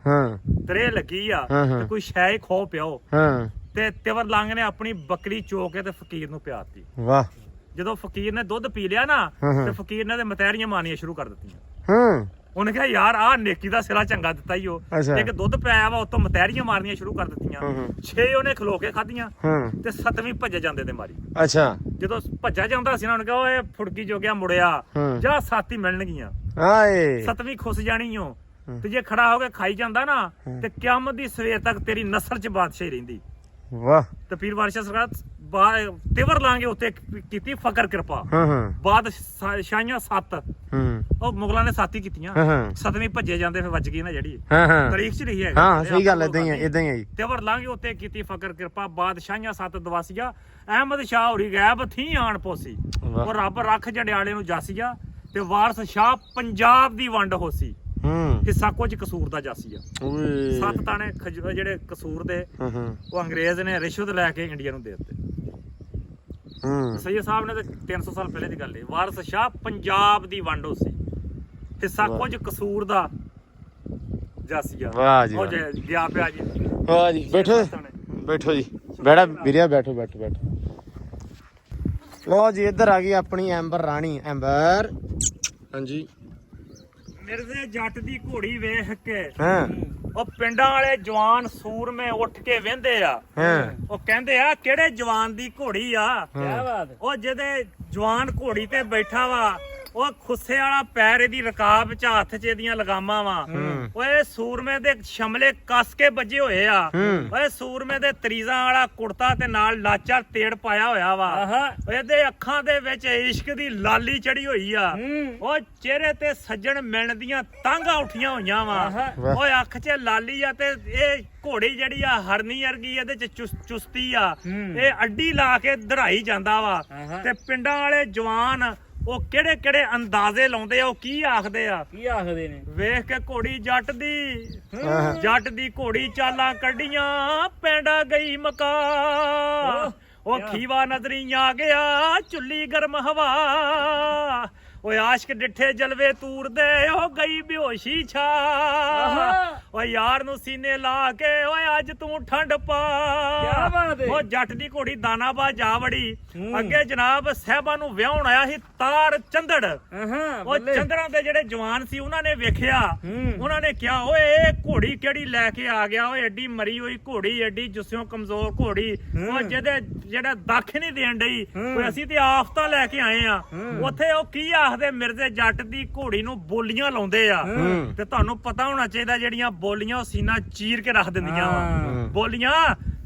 ਤਰੇ ਲੱਗੀ ਆ ਤੇ ਕੋਈ ਸ਼ੈ ਹੀ ਖੋ ਪਿਓ ਤੇ ਤਿਵਰ ਲੰਗ ਨੇ ਆਪਣੀ ਬੱਕਰੀ ਚੋ ਕੇ ਤੇ ਫਕੀਰ ਨੂੰ ਪਿਆਤੀ
ਵਾਹ
ਜਦੋਂ ਫਕੀਰ ਨੇ ਦੁੱਧ ਪੀ ਲਿਆ ਨਾ ਤੇ ਫਕੀਰ ਨੇ ਤੇ ਮਤੈਰੀਆਂ ਮਾਰਨੀਆਂ ਸ਼ੁਰੂ ਕਰ ਦਿੱਤੀਆਂ ਉਹਨੇ ਕਿਹਾ ਯਾਰ ਆਹ ਨੇਕੀ ਦਾ ਸਿਰਾ ਚੰਗਾ ਦਿੱਤਾ ਹੀ ਉਹ ਇੱਕ ਦੁੱਧ ਪਿਆਇਆ ਵਾ ਉਤੋਂ ਮਤੈਰੀਆਂ ਮਾਰਨੀਆਂ ਸ਼ੁਰੂ ਕਰ ਦਿੱਤੀਆਂ 6 ਉਹਨੇ ਖਲੋ ਕੇ ਖਾਧੀਆਂ ਤੇ 7ਵੀਂ ਭੱਜ ਜਾਂਦੇ ਤੇ ਮਾਰੀ
ਅੱਛਾ ਜਦੋਂ
ਭੱਜਾ ਜਾਂਦਾ ਸੀ ਨਾ ਉਹਨੇ ਕਿਹਾ ਓਏ ਫੁੜਕੀ ਜੋਗਿਆ ਮੁੜਿਆ ਜਾਂ ਸਾਥੀ ਮਿਲਣਗੀਆਂ
ਹਾਏ
7ਵੀਂ ਖੁੱਸ ਜਾਣੀ ਓ ਤੇ ਜੇ ਖੜਾ ਹੋ ਕੇ ਖਾਈ ਜਾਂਦਾ ਨਾ ਤੇ ਕਿਆਮਤ ਦੀ ਸਵੇਰ ਤੱਕ ਤੇਰੀ ਨਸਲ 'ਚ ਬਾਦਸ਼ਾਹੀ ਰਹਿੰਦੀ
ਵਾਹ
ਤੇ ਪੀਰ ਵਾਰਸ਼ਾ ਸਰਕਾਰ ਤਿਵਰ ਲਾਂਗੇ ਉੱਤੇ ਕੀਤੀ ਫਕਰ ਕਿਰਪਾ ਬਾਦਸ਼ਾਹੀਆਂ 7 ਉਹ ਮੁਗਲਾਂ ਨੇ 7 ਹੀ ਕੀਤੀਆਂ 7ਵੀਂ ਭੱਜੇ ਜਾਂਦੇ ਫਿਰ ਵੱਜ ਗਈ ਨਾ ਜਿਹੜੀ ਤਾਰੀਖ 'ਚ ਰਹੀ ਹੈ
ਹਾਂ ਸਹੀ ਗੱਲ ਇਦਾਂ ਹੀ ਹੈ
ਤਿਵਰ ਲਾਂਗੇ ਉੱਤੇ ਕੀਤੀ ਫਕਰ ਕਿਰਪਾ ਬਾਦਸ਼ਾਹੀਆਂ 7 ਦਵਾਸੀਆ ਅਹਿਮਦ ਸ਼ਾਹ ਹੋਰੀ ਗਾਇਬ ਥੀ ਆਣ ਪੋਸੀ ਉਹ ਰੱਬ ਰੱਖ ਜੜਿਆਲੇ ਨੂੰ ਜਾਸੀਆ ਤੇ ਵਾਰਸ ਸ਼ਾਹ ਪੰਜਾਬ ਦੀ ਵੰਡ ਹੋਸੀ ਹਿੱਸਾ ਕੁਝ ਕਸੂਰ ਦਾ ਜਾਸੀਆ 7 ਤਾਣੇ ਜਿਹੜੇ ਕਸੂਰ ਦੇ ਉਹ ਅੰਗਰੇਜ਼ ਨੇ ਰਿਸ਼ਵਤ ਲੈ ਕੇ ਇੰਡੀਆ ਨੂੰ ਦੇ ਦਿੱਤੇ ਸਈਦ ਸਾਹਿਬ ਨੇ ਤਾਂ 300 ਸਾਲ ਪਹਿਲੇ ਦੀ ਗੱਲ ਹੈ। ਵਾਰਿਸ ਸ਼ਾਹ ਪੰਜਾਬ ਦੀ ਵੰਡ ਸੀ, ਹਿੱਸਾ ਕੁਝ ਕਸੂਰ ਦਾ ਜਾਸੀਆ।
ਵਾਹ ਜੀ
ਉਹ ਗਿਆ ਪਿਆ ਜੀ।
ਵਾਹ ਜੀ, ਬੈਠੋ ਬੈਠੋ ਜੀ, ਬੈਠਾ ਵੀਰਿਆ, ਬੈਠੋ ਬੈਠੋ ਬੈਠੋ। ਲੋ ਜੀ, ਇੱਧਰ ਆ ਗਈ ਆਪਣੀ ਐਂਬਰ ਰਾਣੀ। ਐਂਬਰ, ਹਾਂਜੀ।
ਮਿਰਜ਼ੇ ਜੱਟ ਦੀ ਘੋੜੀ ਵੇਖ ਕੇ
ਹਾਂ
ਉਹ ਪਿੰਡਾਂ ਵਾਲੇ ਜਵਾਨ ਸੂਰਮੇ ਉੱਠ ਕੇ ਵਹਿੰਦੇ ਆ।
ਹਾਂ
ਉਹ ਕਹਿੰਦੇ ਆ ਕਿਹੜੇ ਜਵਾਨ ਦੀ ਘੋੜੀ ਆ।
ਕਿਆ
ਬਾਤ।
ਉਹ ਜਿਹਦੇ ਜਵਾਨ ਘੋੜੀ ਤੇ ਬੈਠਾ ਵਾ, ਉਹ ਖੁੱਸੇ ਵਾਲਾ ਪੈਰ ਇਹਦੀ ਰਕਾਬ ਚ ਹੱਥ ਚ ਇਹਦੀਆਂ ਲਗਾਮਾਂ ਵਾ। ਓਏ ਸੂਰਮੇ ਦੇ ਸ਼ਮਲੇ ਕੱਸ ਕੇ ਵੱਜੇ ਹੋਏ ਆ। ਓਏ ਸੂਰਮੇ ਦੇ ਤਰੀਜ਼ਾਂ ਵਾਲਾ ਕੁੜਤਾ ਤੇ ਨਾਲ ਲਾਚਾ ਤੇੜ ਪਾਇਆ ਹੋਇਆ ਵਾ। ਇਹਦੇ ਅੱਖਾਂ ਦੇ ਵਿੱਚ ਇਸ਼ਕ ਦੀ ਲਾਲੀ ਚੜੀ ਹੋਈ ਆ। ਉਹ ਚਿਹਰੇ ਤੇ ਸੱਜਣ ਮਿਲਣ ਦੀਆਂ ਤਾਂਘਾਂ ਉੱਠੀਆਂ ਹੋਈਆਂ ਵਾ। ਓਏ ਅੱਖ 'ਚ ਲਾਲੀ ਆ ਤੇ ਇਹ ਘੋੜੀ ਜਿਹੜੀ ਆ ਹਰਨੀ ਵਰਗੀ, ਇਹਦੇ ਚ ਚੁਸਤੀ ਆ। ਇਹ ਅੱਡੀ ਲਾ ਕੇ ਦੜਾਈ ਜਾਂਦਾ ਵਾ। ਤੇ ਪਿੰਡਾਂ ਵਾਲੇ ਜਵਾਨ ਉਹ ਕਿਹੜੇ ਕਿਹੜੇ ਅੰਦਾਜ਼ੇ ਲਾਉਂਦੇ ਆ, ਉਹ ਕੀ ਆਖਦੇ ਨੇ। ਵੇਖ ਕੇ ਘੋੜੀ ਜੱਟ ਦੀ ਘੋੜੀ ਚਾਲਾਂ ਕੱਢੀਆਂ, ਪੈਂਡਾ ਗਈ ਮਕਾ। ਉਹ ਖੀਵਾ ਨਜ਼ਰੀ ਆ ਗਿਆ, ਚੁੱਲੀ ਗਰਮ ਹਵਾ। ਓਏ ਆਸ਼ਕ ਡਿੱਠੇ ਜਲਵੇ ਤੂਰਦੇ, ਉਹ ਗਈ ਬੇਹੋਸ਼ੀ ਛਾ। ਓਏ ਯਾਰ ਨੂੰ ਸੀਨੇ ਲਾ ਕੇ, ਓਏ ਅੱਜ ਤੂੰ ਠੰਡ ਪਾ। ਉਹ ਜੱਟ ਦੀ ਘੋੜੀ ਦਾਨਾਬਾਦ ਜਾ ਵੜੀ। ਅੱਗੇ ਜਨਾਬ ਸਾਹਿਬਾਂ ਨੂੰ ਵਿਆਹਣ ਆਇਆ ਸੀ ਤਾਰ ਚੰਦੜ। ਉਹ ਚੰਦੜਾਂ ਦੇ ਜਿਹੜੇ ਜਵਾਨ ਸੀ ਉਹਨਾਂ ਨੇ ਵੇਖਿਆ, ਉਹਨਾਂ ਨੇ ਕਿਹਾ ਓਏ ਇਹ ਘੋੜੀ ਕਿਹੜੀ ਲੈ ਕੇ ਆ ਗਿਆ। ਓਏ ਐਡੀ ਮਰੀ ਹੋਈ ਘੋੜੀ, ਐਡੀ ਜੁੱਸਿਓਂ ਕਮਜ਼ੋਰ ਘੋੜੀ, ਉਹ ਜਿਹੜਾ ਦੱਖ ਨਹੀਂ ਦੇਣ ਡਈ। ਓਏ ਅਸੀਂ ਤੇ ਆਫਤਾਂ ਲੈ ਕੇ ਆਏ ਆ। ਉੱਥੇ ਉਹ ਕੀ ਆਖਦੇ, ਮਿਰਜ਼ੇ ਜੱਟ ਦੀ ਘੋੜੀ ਨੂੰ ਬੋਲੀਆਂ ਲਾਉਂਦੇ ਆ। ਤੇ ਤੁਹਾਨੂੰ ਪਤਾ ਹੋਣਾ ਚਾਹੀਦਾ, ਜਿਹੜੀਆਂ ਬੋਲੀਆਂ ਉਹ ਸੀਨਾ ਚੀਰ ਕੇ ਰੱਖ ਦਿੰਦੀਆਂ ਵਾ। ਬੋਲੀਆਂ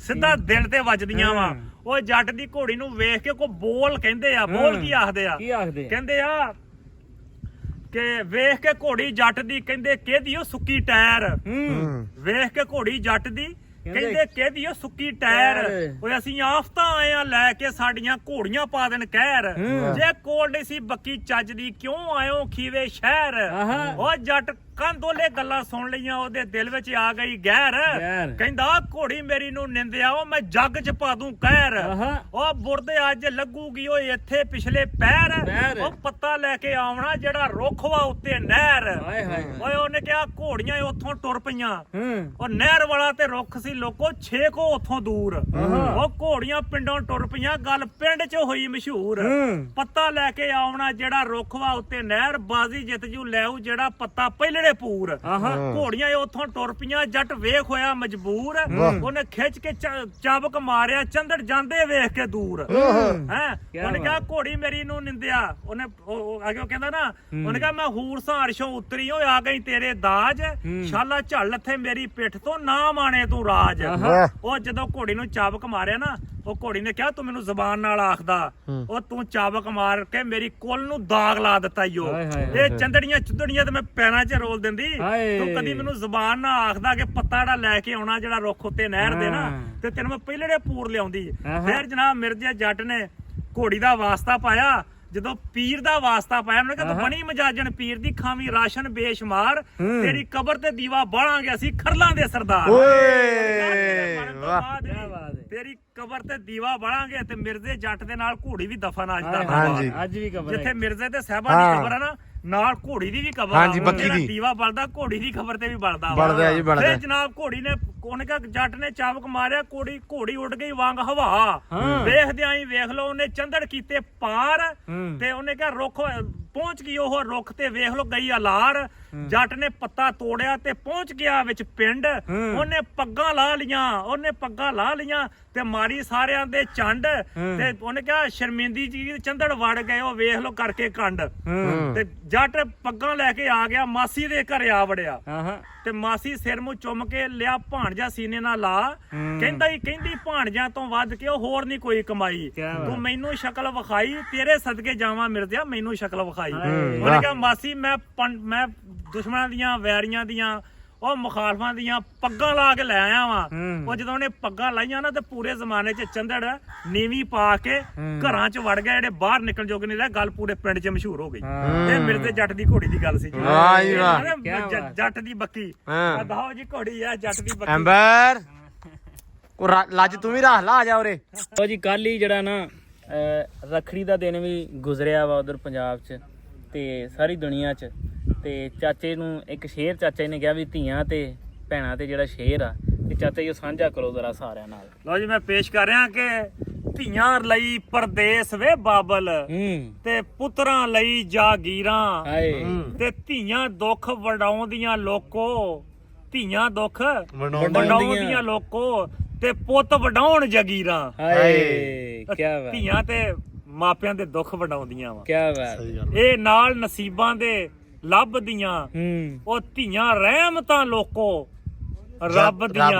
ਸਿੱਧਾ ਦਿਲ ਤੇ ਵੱਜਦੀਆਂ ਵਾ। ਉਹ ਜੱਟ ਦੀ ਘੋੜੀ ਨੂੰ ਵੇਖ ਕੇ ਕੋ ਬੋਲ ਕਹਿੰਦੇ ਆ। ਬੋਲ ਕੀ ਆਖਦੇ ਆ? ਕਹਿੰਦੇ ਆ ਕਿ ਵੇਖ ਕੇ ਘੋੜੀ ਜੱਟ ਦੀ, ਕਹਿੰਦੇ ਕਿਹਦੀ ਉਹ ਸੁੱਕੀ ਟਾਇਰ। ਵੇਖ ਕੇ ਘੋੜੀ ਜੱਟ ਦੀ, ਕਹਿੰਦੇ ਕਿਹਦੀ ਉਹ ਸੁੱਕੀ ਟਾਇਰ। ਓਏ ਅਸੀਂ ਆਫਤਾਂ ਆਏ ਆ ਲੈ ਕੇ, ਸਾਡੀਆਂ ਘੋੜੀਆਂ ਪਾ ਦੇਣ ਕਹਿਰ। ਜੇ ਕੋਲ ਨਹੀਂ ਸੀ ਬੱਕੀ ਚੱਜ ਦੀ, ਕਿਉਂ ਆਇਓ ਖੀਵੇ ਸ਼ਹਿਰ। ਉਹ ਜੱਟ ਕੰਦੋਲੇ ਗੱਲਾਂ ਸੁਣ ਲਈਆਂ, ਉਹਦੇ ਦਿਲ ਵਿੱਚ ਆ ਗਈ ਗਹਿਰ। ਕਹਿੰਦਾ ਘੋੜੀ ਮੇਰੀ ਨੂੰ ਨਿੰਦਿਆ, ਉਹ ਮੈਂ ਜੱਗ ਚ ਪਾ ਦੂੰ ਕਹਿਰ। ਉਹ ਬੁਰਦੇ ਅੱਜ ਲੱਗੂਗੀ ਓਏ ਇੱਥੇ ਪਿਛਲੇ ਪੈਰ। ਉਹ ਪੱਤਾ ਲੈ ਕੇ ਆਉਣਾ ਜਿਹੜਾ ਰੁੱਖ ਵਾ ਉੱਤੇ ਨਹਿਰ। ਓਏ ਉਹਨੇ ਕਿਹਾ ਘੋੜੀਆਂ ਉੱਥੋਂ ਟੁਰ ਪਈਆਂ। ਉਹ ਨਹਿਰ ਵਾਲਾ ਤੇ ਰੁੱਖ ਸੀ ਲੋਕੋ 6 ਕੋ ਉੱਥੋਂ ਦੂਰ। ਉਹ ਘੋੜੀਆਂ ਪਿੰਡੋਂ ਟੁਰ ਪਈਆਂ, ਗੱਲ ਪਿੰਡ ਚ ਹੋਈ ਮਸ਼ਹੂਰ। ਪੱਤਾ ਲੈ ਕੇ ਆਉਣਾ ਜਿਹੜਾ ਰੁੱਖ ਵਾ ਉੱਤੇ ਨਹਿਰ, ਬਾਜ਼ੀ ਜਿੱਤ ਜੂ ਲੈਉ ਜਿਹੜਾ ਪੱਤਾ ਪਹਿਲੜੇ ਪੂਰ। ਘੋੜੀਆਂ ਉੱਥੋਂ ਟੁਰ ਪਈਆਂ, ਜੱਟ ਵੇਖ ਹੋਇਆ ਮਜਬੂਰ। ਉਹਨੇ ਖਿੱਚ ਕੇ ਚਾਬਕ ਮਾਰਿਆ, ਚੰਦੜ ਜਾਂਦੇ ਵੇਖ ਕੇ ਦੂਰ। ਉਹਨੇ ਕਿਹਾ ਘੋੜੀ ਮੇਰੀ ਨੂੰ ਨਿੰਦਿਆ। ਉਹਨੇ ਅੱਗੇ ਕਹਿੰਦਾ ਨਾ, ਉਹਨੇ ਕਿਹਾ ਮੈਂ ਹੂਰ ਸਾਰਸ਼ੋਂ ਉਤਰੀ, ਓਏ ਆ ਗਈ ਤੇਰੇ ਦਾਜ। ਛਾਲਾ ਝੱਲ ਇੱਥੇ ਮੇਰੀ ਪਿੱਠ ਤੋਂ, ਨਾ ਮਾਣੇ ਤੂੰ ਰਾਜ। ਉਹ ਜਦੋਂ ਘੋੜੀ ਨੂੰ ਚਾਬਕ ਮਾਰਿਆ ਨਾ, ਉਹ ਘੋੜੀ ਨੇ ਕਿਹਾ ਤੂੰ ਮੈਨੂੰ ਜ਼ਬਾਨ ਨਾਲ ਆਖਦਾ, ਉਹ ਤੂੰ ਚਾਬਕ ਮਾਰ ਕੇ ਮੇਰੀ ਕੁੱਲ ਨੂੰ ਦਾਗ ਲਾ ਦਿੱਤਾ ਈਓ। ਇਹ ਚੰਦੜੀਆਂ ਚੁੰਦੜੀਆਂ ਤੇ ਮੈਂ ਪੈਰਾਂ 'ਚ ਰੋਲ ਦਿੰਦੀ। ਤੂੰ ਕਦੀ ਮੈਨੂੰ ਜ਼ਬਾਨ ਨਾਲ ਆਖਦਾ ਕਿ ਪੱਤਾ ਜਿਹੜਾ ਲੈ ਕੇ ਆਉਣਾ ਜਿਹੜਾ ਰੁੱਖ ਉੱਤੇ ਨਹਿਰ ਦੇ ਨਾ, ਤੇ ਤੈਨੂੰ ਮੈਂ ਪਹਿਲੜੇ ਪੂਰ ਲਿਆਉਂਦੀ। ਫਿਰ ਜਨਾਬ ਮਿਰਜ਼ੇ ਜੱਟ ਨੇ ਘੋੜੀ ਦਾ ਵਾਸਤਾ ਪਾਇਆ। ਜਦੋਂ ਪੀਰ ਦਾ ਵਾਸਤਾ ਪਾਇਆ, ਉਹਨੇ ਕਿਹਾ ਤੂੰ ਬਣੀ ਮਜਾਜਣ ਪੀਰ ਦੀ, ਖਾਵੀਂ ਰਾਸ਼ਨ ਬੇਸ਼ੁਮਾਰ। ਤੇਰੀ ਕਬਰ ਤੇ ਦੀਵਾ ਬਾਲਾਂਗੇ ਅਸੀਂ ਖਰਲਾਂ ਦੇ ਸਰਦਾਰ। ਤੇਰੀ ਕਬਰ ਤੇ ਦੀਵਾ ਬਾਲਾਂਗੇ। ਤੇ ਮਿਰਜ਼ੇ ਜੱਟ ਦੇ ਨਾਲ ਘੋੜੀ ਵੀ ਦਫਨ ਅੱਜ ਵੀ ਕਬਰ, ਜਿੱਥੇ ਮਿਰਜ਼ੇ ਤੇ ਸਾਹਿਬਾਂ ਦੀ ਕਬਰ ਆ ਨਾ, ਨਾਲ ਘੋੜੀ ਦੀ ਵੀ ਕਬਰ ਆ। ਜਿਹੜਾ ਦੀਵਾ ਬਲਦਾ ਘੋੜੀ ਦੀ ਖਬਰ ਤੇ ਵੀ ਬਲਦਾ ਵਾ। ਫਿਰ ਜਨਾਬ ਘੋੜੀ ਨੇ, ਉਹਨੇ ਕਿਹਾ ਜੱਟ ਨੇ ਚਾਬਕ ਮਾਰਿਆ, ਘੋੜੀ ਉੱਡ ਗਈ ਵਾਂਗ ਹਵਾ। ਵੇਖਦਿਆਂ ਹੀ ਵੇਖ ਲਓ ਉਹਨੇ ਚੰਦੜ ਕੀਤੇ ਪਾਰ। ਤੇ ਉਹਨੇ ਕਿਹਾ ਰੁੱਖ ਪਹੁੰਚ ਗਈ, ਉਹ ਰੁੱਖ ਤੇ ਵੇਖ ਲਓ ਗਈ ਅਲਾਰ। ਜੱਟ ਨੇ ਪੱਤਾ ਤੋੜਿਆ ਤੇ ਪਹੁੰਚ ਗਿਆ ਵਿੱਚ ਪਿੰਡ। ਉਹਨੇ ਪੱਗਾਂ ਲਾ ਲੀਆਂ ਤੇ ਮਾਰੀ ਸਾਰਿਆਂ ਦੇ ਚੰਡ। ਤੇ ਉਹਨੇ ਕਿਹਾ ਸ਼ਰਮਿੰਦੀ ਜੀ ਚੰਦੜ ਵੜ ਗਏ, ਉਹ ਵੇਖ ਲਓ ਕਰਕੇ ਕੰਡ। ਤੇ ਜੱਟ ਪੱਗਾਂ ਲੈ ਕੇ ਆ ਗਿਆ, ਮਾਸੀ ਦੇ ਘਰ ਆ ਵੜਿਆ। ਤੇ ਮਾਸੀ ਸਿਰ ਮੂੰਹ ਚੁੰਮ ਕੇ ਲਿਆ, ਭਾਣਜਾ ਸੀਨੇ ਨਾਲ ਲਾ। ਕਹਿੰਦੀ ਭਾਣਜਾ ਤੋਂ ਵੱਧ ਕੇ ਉਹ ਹੋਰ ਨਹੀਂ ਕੋਈ ਕਮਾਈ। ਤੂੰ ਮੈਨੂੰ ਸ਼ਕਲ ਵਿਖਾਈ, ਤੇਰੇ ਸਦਕੇ ਜਾਵਾਂ ਮਿਰਜ਼ਿਆ, ਮੈਨੂੰ ਸ਼ਕਲ ਵਿਖਾਈ। ਉਹਨੇ ਕਿਹਾ ਮਾਸੀ ਮੈਂ ਦੁਸ਼ਮਣਾਂ ਦੀਆਂ, ਵੈਰੀਆਂ ਦੀਆਂ, ਉਹ ਮੁਖਾਲਫਾਂ ਦੀਆਂ ਪੱਗਾਂ ਲਾ ਕੇ ਲੈ ਆਇਆ ਵਾ। ਉਹ ਜਦੋਂ ਉਹਨੇ ਪੱਗਾਂ ਲਾਈਆਂ ਨਾ, ਤੇ ਪੂਰੇ ਜ਼ਮਾਨੇ 'ਚ ਚੰਦੜ ਨੀਵੀਂ ਪਾ ਕੇ ਘਰਾਂ 'ਚ ਵੜ ਗਿਆ, ਜਿਹੜੇ ਬਾਹਰ ਨਿਕਲ ਜੋਗੇ ਨਹੀਂ ਰਹੇ। ਗੱਲ ਪੂਰੇ ਪਿੰਡ 'ਚ ਮਸ਼ਹੂਰ ਹੋ ਗਈ। ਇਹ ਮਿਰਜ਼ੇ ਜੱਟ ਦੀ ਘੋੜੀ ਦੀ ਗੱਲ ਸੀ। ਜੱਟ ਦੀ ਬੱਕੀ ਦਹਾਓ ਜੀ ਘੋੜੀ ਆ, ਜੱਟ ਦੀ ਬੱਕੀ।
ਐਂਬਰ ਲੱਜ ਤੂੰ ਵੀ ਰੱਖ ਲਾ, ਆ ਜਾ ਉਰੇ।
ਉਹ ਜੀ ਕੱਲ ਹੀ ਜਿਹੜਾ ਨਾ
ਰੱਖੜੀ ਦਾ ਦਿਨ ਵੀ ਗੁਜ਼ਰਿਆ ਵਾ ਉਧਰ ਪੰਜਾਬ 'ਚ ਤੇ ਸਾਰੀ ਦੁਨੀਆ 'ਚ। ਤੇ ਚਾਚੇ ਨੂੰ ਇੱਕ ਸ਼ੇਰ ਚਾਚਾ ਜੀ ਨੇ ਕਿਹਾ ਵੀ ਧੀਆਂ ਤੇ ਭੈਣਾਂ ਤੇ ਜਿਹੜਾ ਸ਼ੇਰ ਆ ਤੇ ਚਾਚਾ ਜੀ ਉਹ ਸਾਂਝਾ ਕਰੋ ਜ਼ਰਾ ਸਾਰਿਆਂ ਨਾਲ।
ਲਓ ਜੀ ਮੈਂ ਪੇਸ਼ ਕਰ ਰਿਹਾ ਕਿ ਧੀਆਂ ਲਈ ਪਰਦੇਸ ਵੇ ਬਾਬਲ ਤੇ ਪੁੱਤਰਾਂ ਲਈ ਜਾਗੀਰਾਂ
ਹਾਏ
ਤੇ ਧੀਆਂ ਦੁੱਖ ਵਡਾਉਂਦੀਆਂ ਲੋਕੋ, ਧੀਆਂ ਦੁੱਖ
ਵਡਾਉਂਦੀਆਂ
ਵਡਾਉਂਦੀਆਂ ਲੋਕੋ ਤੇ ਪੁੱਤ ਵਡਾਉਣ ਜਗੀਰਾਂ।
ਹਾਏ ਕੀ ਬਾਤ,
ਧੀਆਂ ਤੇ ਮਾਪਿਆਂ ਦੇ ਦੁੱਖ ਵਡਾਉਂਦੀਆਂ ਵਾ।
ਕੀ ਬਾਤ।
ਇਹ ਨਾਲ ਨਸੀਬਾਂ ਦੇ ਲੱਭਦੀਆਂ ਉਹ ਧੀਆਂ ਰਹਿਮਤਾਂ ਲੋਕੋ ਰੱਬ ਦੀਆਂ।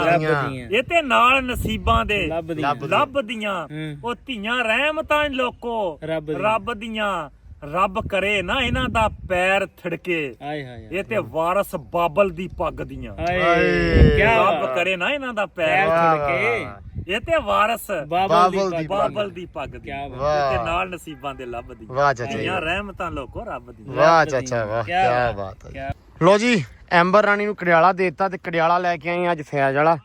ਇਹ ਤੇ ਨਾਲ ਨਸੀਬਾਂ ਦੇ ਲੱਭਦੀਆਂ ਉਹ ਧੀਆਂ ਰਹਿਮਤਾਂ ਲੋਕੋ ਰੱਬ ਦੀਆਂ। ਰੱਬ ਕਰੇ ਨਾ ਇਹਨਾਂ ਦਾ ਪੈਰ ਥੜਕੇ, ਇਹ ਤੇ ਵਾਰਸ ਬਾਬਲ ਦੀ ਪੱਗ ਦੀਆਂ। ਰੱਬ ਕਰੇ ਨਾ ਇਹਨਾਂ ਦਾ ਪੈਰ ਥੜਕੇ, ਇਹ ਤੇ ਵਾਰਸ ਬਾਬਲ ਦੀ ਪੱਗ ਦੀਆਂ ਤੇ ਨਾਲ ਨਸੀਬਾਂ ਦੇ ਲੱਭਦੀਆਂ।
ਵਾਹ ਚਾਚਾ ਜੀ,
ਧੀਆਂ ਰਹਿਮਤਾਂ ਲੋਕੋ ਰੱਬ ਦੀਆਂ।
ਵਾਹ ਚਾਚਾ ਵਾਹ, ਕੀ ਬਾਤ ਹੈ। ਲੋ ਜੀ ਐਂਬਰ ਰਾਣੀ ਨੂੰ ਕੜਿਆਲਾ ਦੇਤਾ ਤੇ ਕੜਿਆਲਾ ਲੈ ਕੇ ਆਏ ਅੱਜ ਫੈਜ ਵਾਲਾ,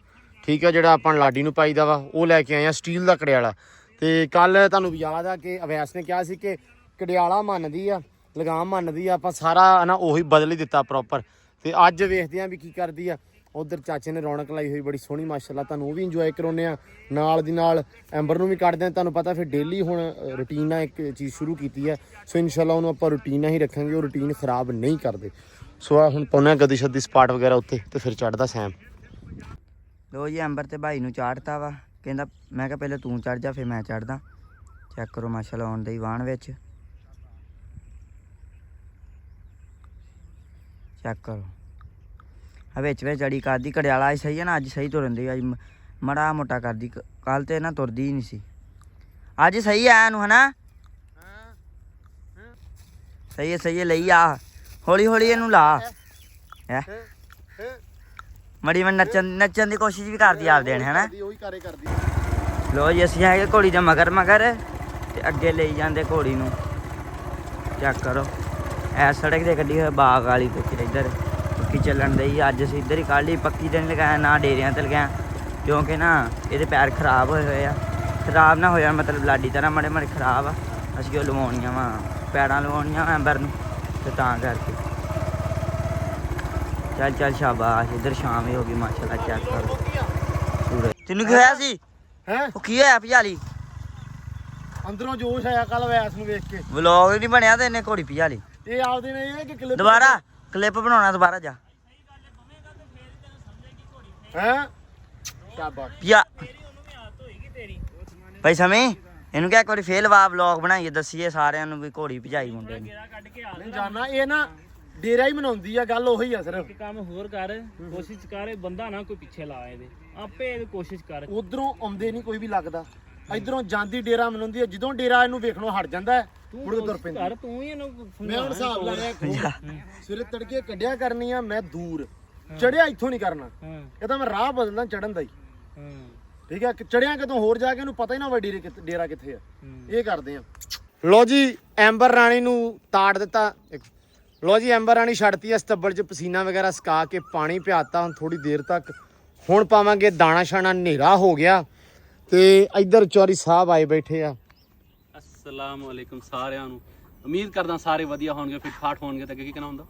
ਠੀਕ ਹੈ, ਜਿਹੜਾ ਆਪਾਂ ਲਾਡੀ ਨੂੰ ਪਾਈਦਾ ਵਾ ਉਹ ਲੈ ਕੇ ਆਏ ਆ ਸਟੀਲ ਦਾ ਕੜਿਆਲਾ। ਤੇ ਕੱਲ ਤੁਹਾਨੂੰ ਵੀ ਯਾਦ ਆ ਕਿ ਅਵੈਸ ਨੇ ਕਿਹਾ ਸੀ ਕਿ ਕੜਿਆਲਾ ਮੰਨਦੀ ਆ, ਲਗਾਮ ਮੰਨਦੀ ਆ, ਆਪਾਂ ਸਾਰਾ ਨਾ ਉਹੀ ਬਦਲ ਹੀ ਦਿੱਤਾ ਪ੍ਰੋਪਰ। ਤੇ ਅੱਜ ਵੇਖਦੇ ਆ ਵੀ ਕੀ ਕਰਦੀ ਆ। ਉਧਰ ਚਾਚੇ ਨੇ ਰੌਣਕ ਲਾਈ ਹੋਈ ਬੜੀ ਸੋਹਣੀ ਮਾਸ਼ਾਅੱਲਾ, ਤੁਹਾਨੂੰ ਉਹ ਵੀ ਇੰਜੋਏ ਕਰਾਉਂਦੇ ਆ, ਨਾਲ ਦੀ ਨਾਲ ਐਂਬਰ ਨੂੰ ਵੀ ਕੱਢਦੇ ਆ। ਤੁਹਾਨੂੰ ਪਤਾ ਫਿਰ ਡੇਲੀ ਹੁਣ ਰੂਟੀਨ ਨਾਲ ਇੱਕ ਚੀਜ਼ ਸ਼ੁਰੂ ਕੀਤੀ ਹੈ, ਸੋ ਇਨਸ਼ਾਅੱਲਾ ਉਹਨੂੰ ਆਪਾਂ ਰੂਟੀਨ ਨਾਲ ਹੀ ਰੱਖਾਂਗੇ, ਉਹ ਰੂਟੀਨ ਖਰਾਬ ਨਹੀਂ ਕਰਦੇ। ਸੋ ਆ ਹੁਣ ਪਾਉਣਾ ਗਦੀ ਸ਼ੱਦੀ ਸਪਾਟ ਵਗੈਰਾ ਉੱਤੇ ਤੇ ਫਿਰ ਚੜਦਾ ਸੈਮ।
ਲੋ ਜੀ ਅੰਬਰ ਤੇ ਭਾਈ ਨੂੰ ਚਾੜਤਾ ਵਾ, ਕਹਿੰਦਾ ਮੈਂ ਕਿਹਾ ਪਹਿਲਾਂ ਤੂੰ ਚੜ ਜਾ ਫਿਰ ਮੈਂ ਚੜਦਾ। ਚੈੱਕ ਕਰੋ ਮਾਸ਼ਾਅੱਲਾ ਆਉਣ ਦੀ ਵਾਣ ਵਿੱਚ, ਚੈੱਕ ਕਰੋ ਆ ਵਿੱਚ ਜੜੀ ਕਰਦੀ। ਕੜਿਆਲਾ ਅੱਜ ਸਹੀ ਹੈ ਨਾ, ਅੱਜ ਸਹੀ ਤੁਰਨ ਦੀ, ਅੱਜ ਮੜਾ ਮੋਟਾ ਕਰਦੀ, ਕੱਲ ਤੇ ਨਾ ਤੁਰਦੀ ਹੀ ਨਹੀਂ ਸੀ, ਅੱਜ ਸਹੀ ਆ ਇਹਨੂੰ ਹਨਾ। ਸਹੀ ਹੈ ਲਈ ਆ, ਹੌਲੀ ਹੌਲੀ ਇਹਨੂੰ ਲਾ। ਮੜੀ ਮੈਂ ਨੱਚਣ ਦੀ ਕੋਸ਼ਿਸ਼ ਵੀ ਕਰਦੀ ਆਪਦੇ ਨੇ ਹਨਾ। ਲੋ ਜੀ ਅਸੀਂ ਹੈਗੇ ਘੋੜੀ ਦੇ ਮਗਰ ਤੇ ਅੱਗੇ ਲਈ ਜਾਂਦੇ ਘੋੜੀ ਨੂੰ। ਚੈੱਕ ਕਰੋ ਐ ਸੜਕ ਤੇ ਕੱਢੀ ਹੋਈ ਬਾਗ ਵਾਲੀ ਪਿੱਛੇ ਇੱਧਰ ਪੱਕੀ ਚੱਲਣ ਦੀ। ਅੱਜ ਅਸੀਂ ਇੱਧਰ ਹੀ ਕੱਢ ਲਈ, ਪੱਕੀ ਤੇ ਨਹੀਂ ਲਗਾਇਆ ਨਾ ਡੇਰਿਆਂ ਤੇ ਲਗਾਇਆ, ਕਿਉਂਕਿ ਨਾ ਇਹਦੇ ਪੈਰ ਖਰਾਬ ਹੋਏ ਆ। ਖਰਾਬ ਨਾ ਹੋ ਜਾਣ ਮਤਲਬ ਲਾਡੀ ਤਰ੍ਹਾਂ ਮਾੜੇ ਮਾੜੇ ਖਰਾਬ ਆ, ਅਸੀਂ ਉਹ ਲਵਾਉਣੀਆਂ ਵਾ, ਪੈੜਾਂ ਲਵਾਉਣੀਆਂ ਐਂਬਰ ਨੂੰ, ਤੇ ਤਾਂ ਕਰਕੇ ਚੱਲ ਸ਼ਾਬਾਸ਼। ਇੱਧਰ ਸ਼ਾਮ ਹੀ ਹੋ ਗਈ ਮਾਸ਼ਾਅੱਲਾ। ਚੈੱਕ ਕਰੋ ਸੂਰਜ। ਤੈਨੂੰ ਕੀ ਹੋਇਆ ਸੀ? ਉਹ ਕੀ ਹੋਇਆ ਭਜਾਲੀ?
ਅੰਦਰੋਂ ਜੋਸ਼ ਆਇਆ ਕੱਲ ਵੈਸ ਨੂੰ ਵੇਖ ਕੇ।
ਵਲੌਗ ਨਹੀਂ ਬਣਿਆ ਤੇ ਇਹਨੇ ਘੋੜੀ ਭਜਾਲੀ।
ਇਹ ਆਪਦੇ ਨੇ ਇਹ ਕਿ ਕਲਿੱਪ
ਦੁਬਾਰਾ ਕਲਿੱਪ ਬਣਾਉਣਾ, ਦੁਬਾਰਾ ਜਾ
ਸ਼ਾਬਾਸ਼
ਪਿਆ ਭਾਈ ਸਮੀ ਇਹਨੂੰ ਕਿਹਾ ਇੱਕ ਵਾਰੀ ਫੇਰ ਵਲੌਗ ਬਣਾਈਏ, ਦੱਸੀਏ ਸਾਰਿਆਂ ਨੂੰ ਵੀ ਘੋੜੀ ਭਜਾਈ ਮੁੰਡੇ ਨੇ।
ਨਹੀਂ ਜਾਣਾ, ਇਹ ਨਾ ਡੇਰਾ ਹੀ ਮਨਾਉਂਦੀ ਆ, ਗੱਲ ਉਹੀ ਆ ਸਿਰਫ।
ਕੰਮ ਹੋਰ ਕਰ, ਕੋਸ਼ਿਸ਼ ਕਰ ਬੰਦਾ ਨਾ ਕੋਈ ਪਿੱਛੇ ਲਾ ਇਹਦੇ, ਆਪੇ ਕੋਸ਼ਿਸ਼ ਕਰ।
ਉਧਰੋਂ ਆਉਂਦੇ ਨਹੀਂ ਕੋਈ ਵੀ ਲੱਗਦਾ, ਇਧਰੋਂ ਜਾਂਦੀ ਡੇਰਾ ਮਨਾਉਂਦੀ ਆ, ਜਦੋਂ ਡੇਰਾ ਇਹਨੂੰ ਵੇਖਣੋਂ ਹਟ ਜਾਂਦਾ ਮੁੜ ਕੇ ਤੁਰ ਪੈਂਦਾ।
ਤੂੰ ਹੀ ਇਹਨੂੰ
ਮੈਂ ਹੁਣ ਹਿਸਾਬ ਲਾ ਰਿਹਾ, ਸਵੇਰੇ ਤੜਕੇ ਕੱਢਿਆ ਕਰਨੀ ਆ ਮੈਂ ਦੂਰ, ਚੜਿਆ ਇੱਥੋਂ ਨਹੀਂ ਕਰਨਾ, ਇਹ ਤਾਂ ਮੈਂ ਰਾਹ ਬਦਲਦਾ ਚੜਨ ਦਾ ਹੀ, ਠੀਕ ਹੈ। ਚੜਿਆ ਕਿਤੋਂ ਹੋਰ ਜਾ ਕੇ ਇਹਨੂੰ ਪਤਾ ਹੀ ਨਾ ਵਾ ਡੇਰਾ ਕਿੱਥੇ ਆ, ਇਹ ਕਰਦੇ ਆ। ਲੋ ਜੀ ਐਂਬਰ ਰਾਣੀ ਨੂੰ ਤਾੜ ਦਿੱਤਾ। ਲੋ ਜੀ ਐਂਬਰ ਰਾਣੀ ਛੱਡਤੀ ਆ ਸਤੱਬਲ 'ਚ, ਪਸੀਨਾ ਵਗੈਰਾ ਸੁਕਾ ਕੇ ਪਾਣੀ ਪਿਆਤਾ ਹੁਣ ਥੋੜੀ ਦੇਰ ਤੱਕ। ਹੁਣ ਪਾਵਾਂਗੇ ਦਾਣਾ ਸ਼ਾਣਾ, ਹਨੇਰਾ ਹੋ ਗਿਆ। ਤੇ ਇੱਧਰ ਚੌਰੀ ਸਾਹਿਬ ਆਏ ਬੈਠੇ ਆ।
ਅਸਲਾਮ ਵਾਲੇਕੁਮ ਸਾਰਿਆਂ ਨੂੰ, ਉਮੀਦ ਕਰਦਾ ਸਾਰੇ ਵਧੀਆ ਹੋਣਗੇ, ਫਿੱਟ ਫਾਟ ਹੋਣਗੇ। ਤੇ ਅੱਗੇ ਕੀ ਕਹਿਣਾ ਹੁੰਦਾ,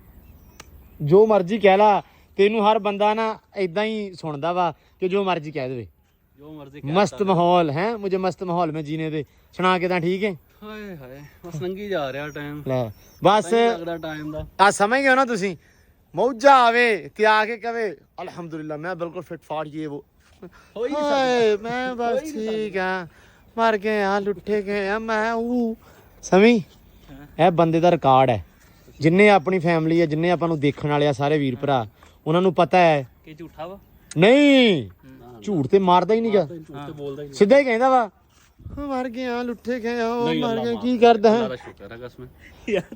ਜੋ ਮਰਜ਼ੀ ਕਹਿ ਲਾ, ਤੈਨੂੰ ਹਰ ਬੰਦਾ ਨਾ ਇਦਾਂ ਹੀ ਸੁਣਦਾ ਵਾ ਕਿ ਜੋ ਮਰਜ਼ੀ ਕਹਿ ਦੇਵੇ।
ਜੋ ਮਰਜ਼ੀ
ਮਸਤ ਮਾਹੌਲ ਹੈ, ਮੁਝੇ ਮਸਤ ਮਾਹੌਲ में जीने दे। ਸੁਣਾ ਕੇ ਤਾਂ ਠੀਕ ਹੈ।
ਹਾਏ ਹਾਏ ਬਸ ਲੰਘੀ ਜਾ ਰਿਹਾ ਟਾਈਮ,
ਲੈ ਬਸ
ਲੱਗਦਾ ਟਾਈਮ ਦਾ।
ਆ ਸਮਝ ਗਏ ਹੋ ਨਾ ਤੁਸੀਂ, ਮੌਜਾ ਆਵੇ ਤੇ ਆ ਕੇ ਕਵੇ ਅਲਹਮਦੁਲਿਲਾ ਮੈਂ ਬਿਲਕੁਲ ਫਿਟ ਫਾਟ ਇਹ ਉਹ ਹਾਏ ਮੈਂ ਬਸ ਠੀਕ ਆ, ਮਰ ਗਏ ਆ, ਲੁੱਟੇ ਗਏ ਆ ਮੈਂ ਉਹ ਸਮੀ। ਇਹ ਬੰਦੇ ਦਾ ਰਿਕਾਰਡ ਹੈ, ਜਿੰਨੇ ਆਪਣੀ ਫੈਮਿਲੀ ਹੈ, ਜਿੰਨੇ ਆਪਾਂ ਨੂੰ ਦੇਖਣ ਵਾਲੇ ਆ ਸਾਰੇ ਵੀਰ ਭਰਾ, ਉਹਨਾਂ ਨੂੰ ਪਤਾ ਹੈ
ਕਿ ਝੂਠਾ ਵਾ
ਨਹੀਂ, ਝੂਠ ਤੇ ਮਾਰਦਾ ਹੀ ਨਹੀਂਗਾ,
ਬੋਲਦਾ ਹੀ
ਸਿੱਧਾ ਹੀ ਕਹਿੰਦਾ ਵਾ ਮਰ ਗਏ ਆ, ਲੁੱਟੇ ਗਏ ਆ, ਉਹ ਮਰ ਗਏ। ਕੀ ਕਰਦਾ ਹੈ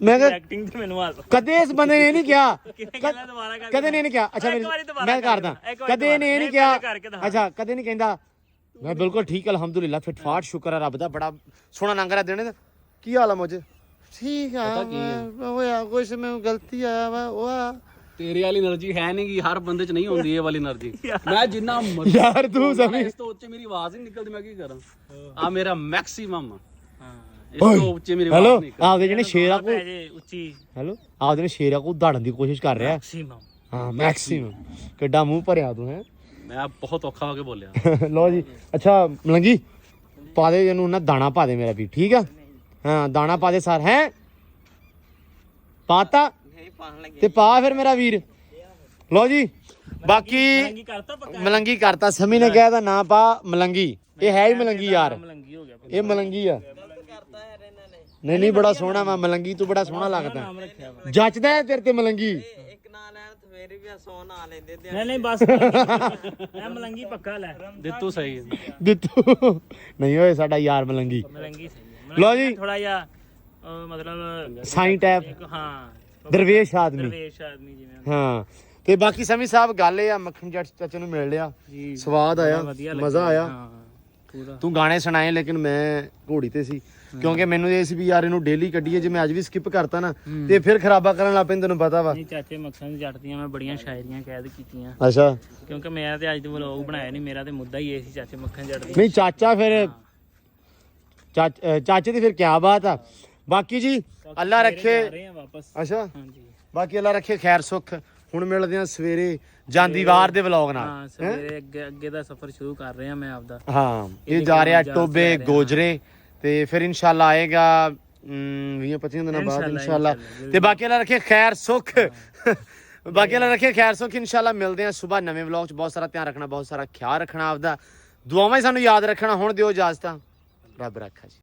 ਮੈਂ
ਐਕਟਿੰਗ ਤੇ ਮੈਨੂੰ ਆਸ
ਕਦੇ ਇਸ ਬੰਦੇ ਨੇ ਨਹੀਂ ਕਿਹਾ,
ਦੁਬਾਰਾ ਕਰ,
ਕਦੇ ਨੇ ਨਹੀਂ ਕਿਹਾ। ਅੱਛਾ ਮੈਂ ਕਰਦਾ, ਕਦੇ ਨੇ ਨਹੀਂ ਕਿਹਾ। ਅੱਛਾ ਕਦੇ ਨਹੀਂ ਕਹਿੰਦਾ ਮੈਂ ਬਿਲਕੁਲ ਠੀਕ ਅਲਹਮਦੁਲਿਲਾ ਫਿਟ ਫਾਟ, ਸ਼ੁਕਰ ਹੈ ਰੱਬ ਦਾ, ਬੜਾ ਸੋਹਣਾ ਲੰਘ ਰਿਹਾ ਦਿਨ। ਕੀ ਹਾਲ ਆ ਮੁਝੇ? ਠੀਕ ਆ, ਹੋਇਆ ਕੁਛ ਮੈਨੂੰ ਗਲਤੀ ਆਇਆ ਵਾ ਉਹ।
ਤੇਰੇ ਵਾਲੀ એનર્ਜੀ ਹੈ ਨਹੀਂ ਗੀ, ਹਰ ਬੰਦੇ 'ਚ ਨਹੀਂ ਹੁੰਦੀ ਇਹ ਵਾਲੀ એનર્ਜੀ। ਮੈਂ ਜਿੰਨਾ
ਯਾਰ ਤੂੰ ਸਮਝ
ਇਸ ਤੋਂ ਉੱਚ ਮੇਰੀ ਆਵਾਜ਼ ਹੀ ਨਿਕਲਦੀ, ਮੈਂ ਕੀ ਕਰਾਂ। ਆ ਮੇਰਾ ਮੈਕਸਿਮਮ ਇਸ ਤੋਂ ਉੱਚੇ ਮੇਰੀ
ਹੈਲੋ
ਬਾਤ ਨਹੀਂ ਕਰ
ਆਪਦੇ ਜਿਹੜੇ ਸ਼ੇਰ ਆ ਕੋ
ਪੈ ਜੇ ਉੱਚੀ
ਹੈਲੋ ਆਪਦੇ ਜਿਹੜੇ ਸ਼ੇਰ ਆ ਕੋ ਦੜਨ ਦੀ ਕੋਸ਼ਿਸ਼ ਕਰ ਰਿਹਾ
ਮੈਕਸਿਮਮ
ਹਾਂ ਮੈਕਸਿਮਮ ਕਿੱਡਾ ਮੂੰਹ ਭਰਿਆ ਤੂੰ ਹੈ
ਮੈਂ ਬਹੁਤ ਔਖਾ ਹੋ ਕੇ ਬੋਲਿਆ
ਲਓ ਜੀ ਅੱਛਾ ਮਲੰਗੀ ਪਾ ਦੇ ਇਹਨੂੰ ਨਾ ਦਾਣਾ ਪਾ ਦੇ ਮੇਰਾ ਵੀ ਠੀਕ ਆ ਹਾਂ ਦਾਣਾ ਪਾ ਦੇ ਸਾਰ ਹੈ ਪਾਤਾ ਤੇ ਪਾ ਫਿਰ ਮੇਰਾ ਵੀਰ ਲਓ ਜੀ ਬਾਕੀ
ਕਰਤਾ ਪੱਕਾ
ਮਲੰਗੀ ਕਰਤਾ ਸਮੀ ਨੇ ਕਿਹਾ ਤਾਂ ਨਾ ਪਾ ਮਲੰਗੀ ਇਹ ਹੈ ਹੀ ਮਲੰਗੀ ਯਾਰ
ਮਲੰਗੀ ਹੋ ਗਿਆ
ਇਹ ਮਲੰਗੀ ਆ ਨਹੀਂ ਬੜਾ ਸੋਹਣਾ ਵਾ ਮਲੰਗੀ ਤੂੰ ਬੜਾ ਸੋਹਣਾ ਲੱਗਦਾ
ਨਾਮ ਰੱਖਿਆ ਵਾ
ਜੱਚਦਾ ਹੈ ਤੇਰੇ ਤੇ ਮਲੰਗੀ
ਨਹੀਂ ਬਸ ਇਹ ਮਲੰਗੀ ਪੱਕਾ ਲੈ
ਦਿੱਤੂ ਸਹੀ ਹੈ
ਦਿੱਤੂ ਨਹੀਂ ਓਏ ਸਾਡਾ ਯਾਰ ਮਲੰਗੀ
ਮਲੰਗੀ ਸਹੀ
ਲਓ ਜੀ
ਥੋੜਾ ਜਿਹਾ ਮਤਲਬ
ਸਾਈਂ ਟੈਪ
ਹਾਂ
ਦਰਵੇਸ਼ ਆਦਮੀ
ਦਰਵੇਸ਼ ਆਦਮੀ ਜਿਵੇਂ
ਹਾਂ ਤੇ ਬਾਕੀ ਸਮੀ ਸਾਹਿਬ ਗੱਲ ਇਹ ਆ ਮੱਖਣ ਜੱਟ ਚਾਚੇ ਨੂੰ ਮਿਲ ਲਿਆ
ਜੀ
ਸਵਾਦ ਆਇਆ
ਵਧੀਆ
ਮਜ਼ਾ ਆਇਆ
ਹਾਂ ਪੂਰਾ
ਤੂੰ ਗਾਣੇ ਸੁਣਾਏ ਲੇਕਿਨ ਮੈਂ ਘੋੜੀ ਤੇ ਸੀ ਕਿਉਂਕਿ ਮੈਨੂੰ ਇਹ ਸੀ ਵੀ ਯਾਰ ਇਹਨੂੰ ਡੇਲੀ ਕੱਢੀਏ ਜੇ ਮੈਂ ਅੱਜ ਵੀ ਸਕਿਪ ਕਰਤਾ ਨਾ ਤੇ ਫਿਰ ਖਰਾਬਾ ਕਰਨ ਲੱਗ ਪੈਂਦੇ ਤੈਨੂੰ ਪਤਾ ਵਾ
ਨਹੀਂ ਚਾਚੇ ਮੱਖਣ ਜੱਟ ਦੀਆਂ ਮੈਂ ਬੜੀਆਂ ਸ਼ਾਇਰੀਆਂ ਕੈਦ ਕੀਤੀਆਂ
ਅੱਛਾ
ਕਿਉਂਕਿ ਮੈਂ ਤੇ ਅੱਜ ਵਲੋਗ ਬਣਾਇਆ ਨਹੀਂ ਮੇਰਾ ਤੇ ਮੁੱਦਾ ਹੀ ਇਹ ਸੀ ਚਾਚੇ ਮੱਖਣ ਜੱਟ ਦੀ
ਨਹੀਂ ਚਾਚਾ ਫਿਰ ਚਾਚੇ ਦੀ ਫਿਰ ਕੀ ਬਾਤ ਆ ਬਾਕੀ ਜੀ ਅੱਲਾ ਰੱਖੇ
ਰਹੇ ਆ ਵਾਪਸ
ਅੱਛਾ
ਹਾਂਜੀ
ਬਾਕੀ ਅੱਲਾ ਰੱਖੇ ਖੈਰ ਸੁੱਖ ਹੁਣ ਮਿਲਦੇ ਆ ਸਵੇਰੇ ਜਾਂਦੀ ਵਾਰ ਦੇ ਵਲੌਗ ਨਾਲ
ਹਾਂ ਸਵੇਰੇ ਅੱਗੇ ਦਾ ਸਫ਼ਰ ਸ਼ੁਰੂ ਕਰ ਰਹੇ ਆ ਮੈਂ ਆਪਦਾ
ਹਾਂ ਇਹ ਜਾ ਰਿਹਾ ਟੋਬੇ ਗੋਜਰੇ ਤੇ ਫਿਰ ਇਨਸ਼ਾਅੱਲਾ ਆਏਗਾ 20-25 ਦਿਨਾਂ ਬਾਅਦ ਇਨਸ਼ਾਅੱਲਾ ਤੇ ਬਾਕੀ ਅੱਲਾ ਰੱਖੇ ਖੈਰ ਸੁੱਖ ਬਾਕੀ ਅੱਲਾ ਰੱਖੇ ਖੈਰ ਸੁੱਖ ਇਨਸ਼ਾਅੱਲਾ ਮਿਲਦੇ ਆ ਸਵੇਰ ਨਵੇਂ ਵਲੌਗ ਚ ਬਹੁਤ ਸਾਰਾ ਧਿਆਨ ਰੱਖਣਾ ਬਹੁਤ ਸਾਰਾ ਖਿਆਲ ਰੱਖਣਾ ਆਪਦਾ ਦੁਆਵਾਂ ਹੀ ਸਾਨੂੰ ਯਾਦ ਰੱਖਣਾ ਹੁਣ ਦਿਓ ਇਜਾਜ਼ਤਾਂ ਰੱਬ ਰੱਖਾ ਜੀ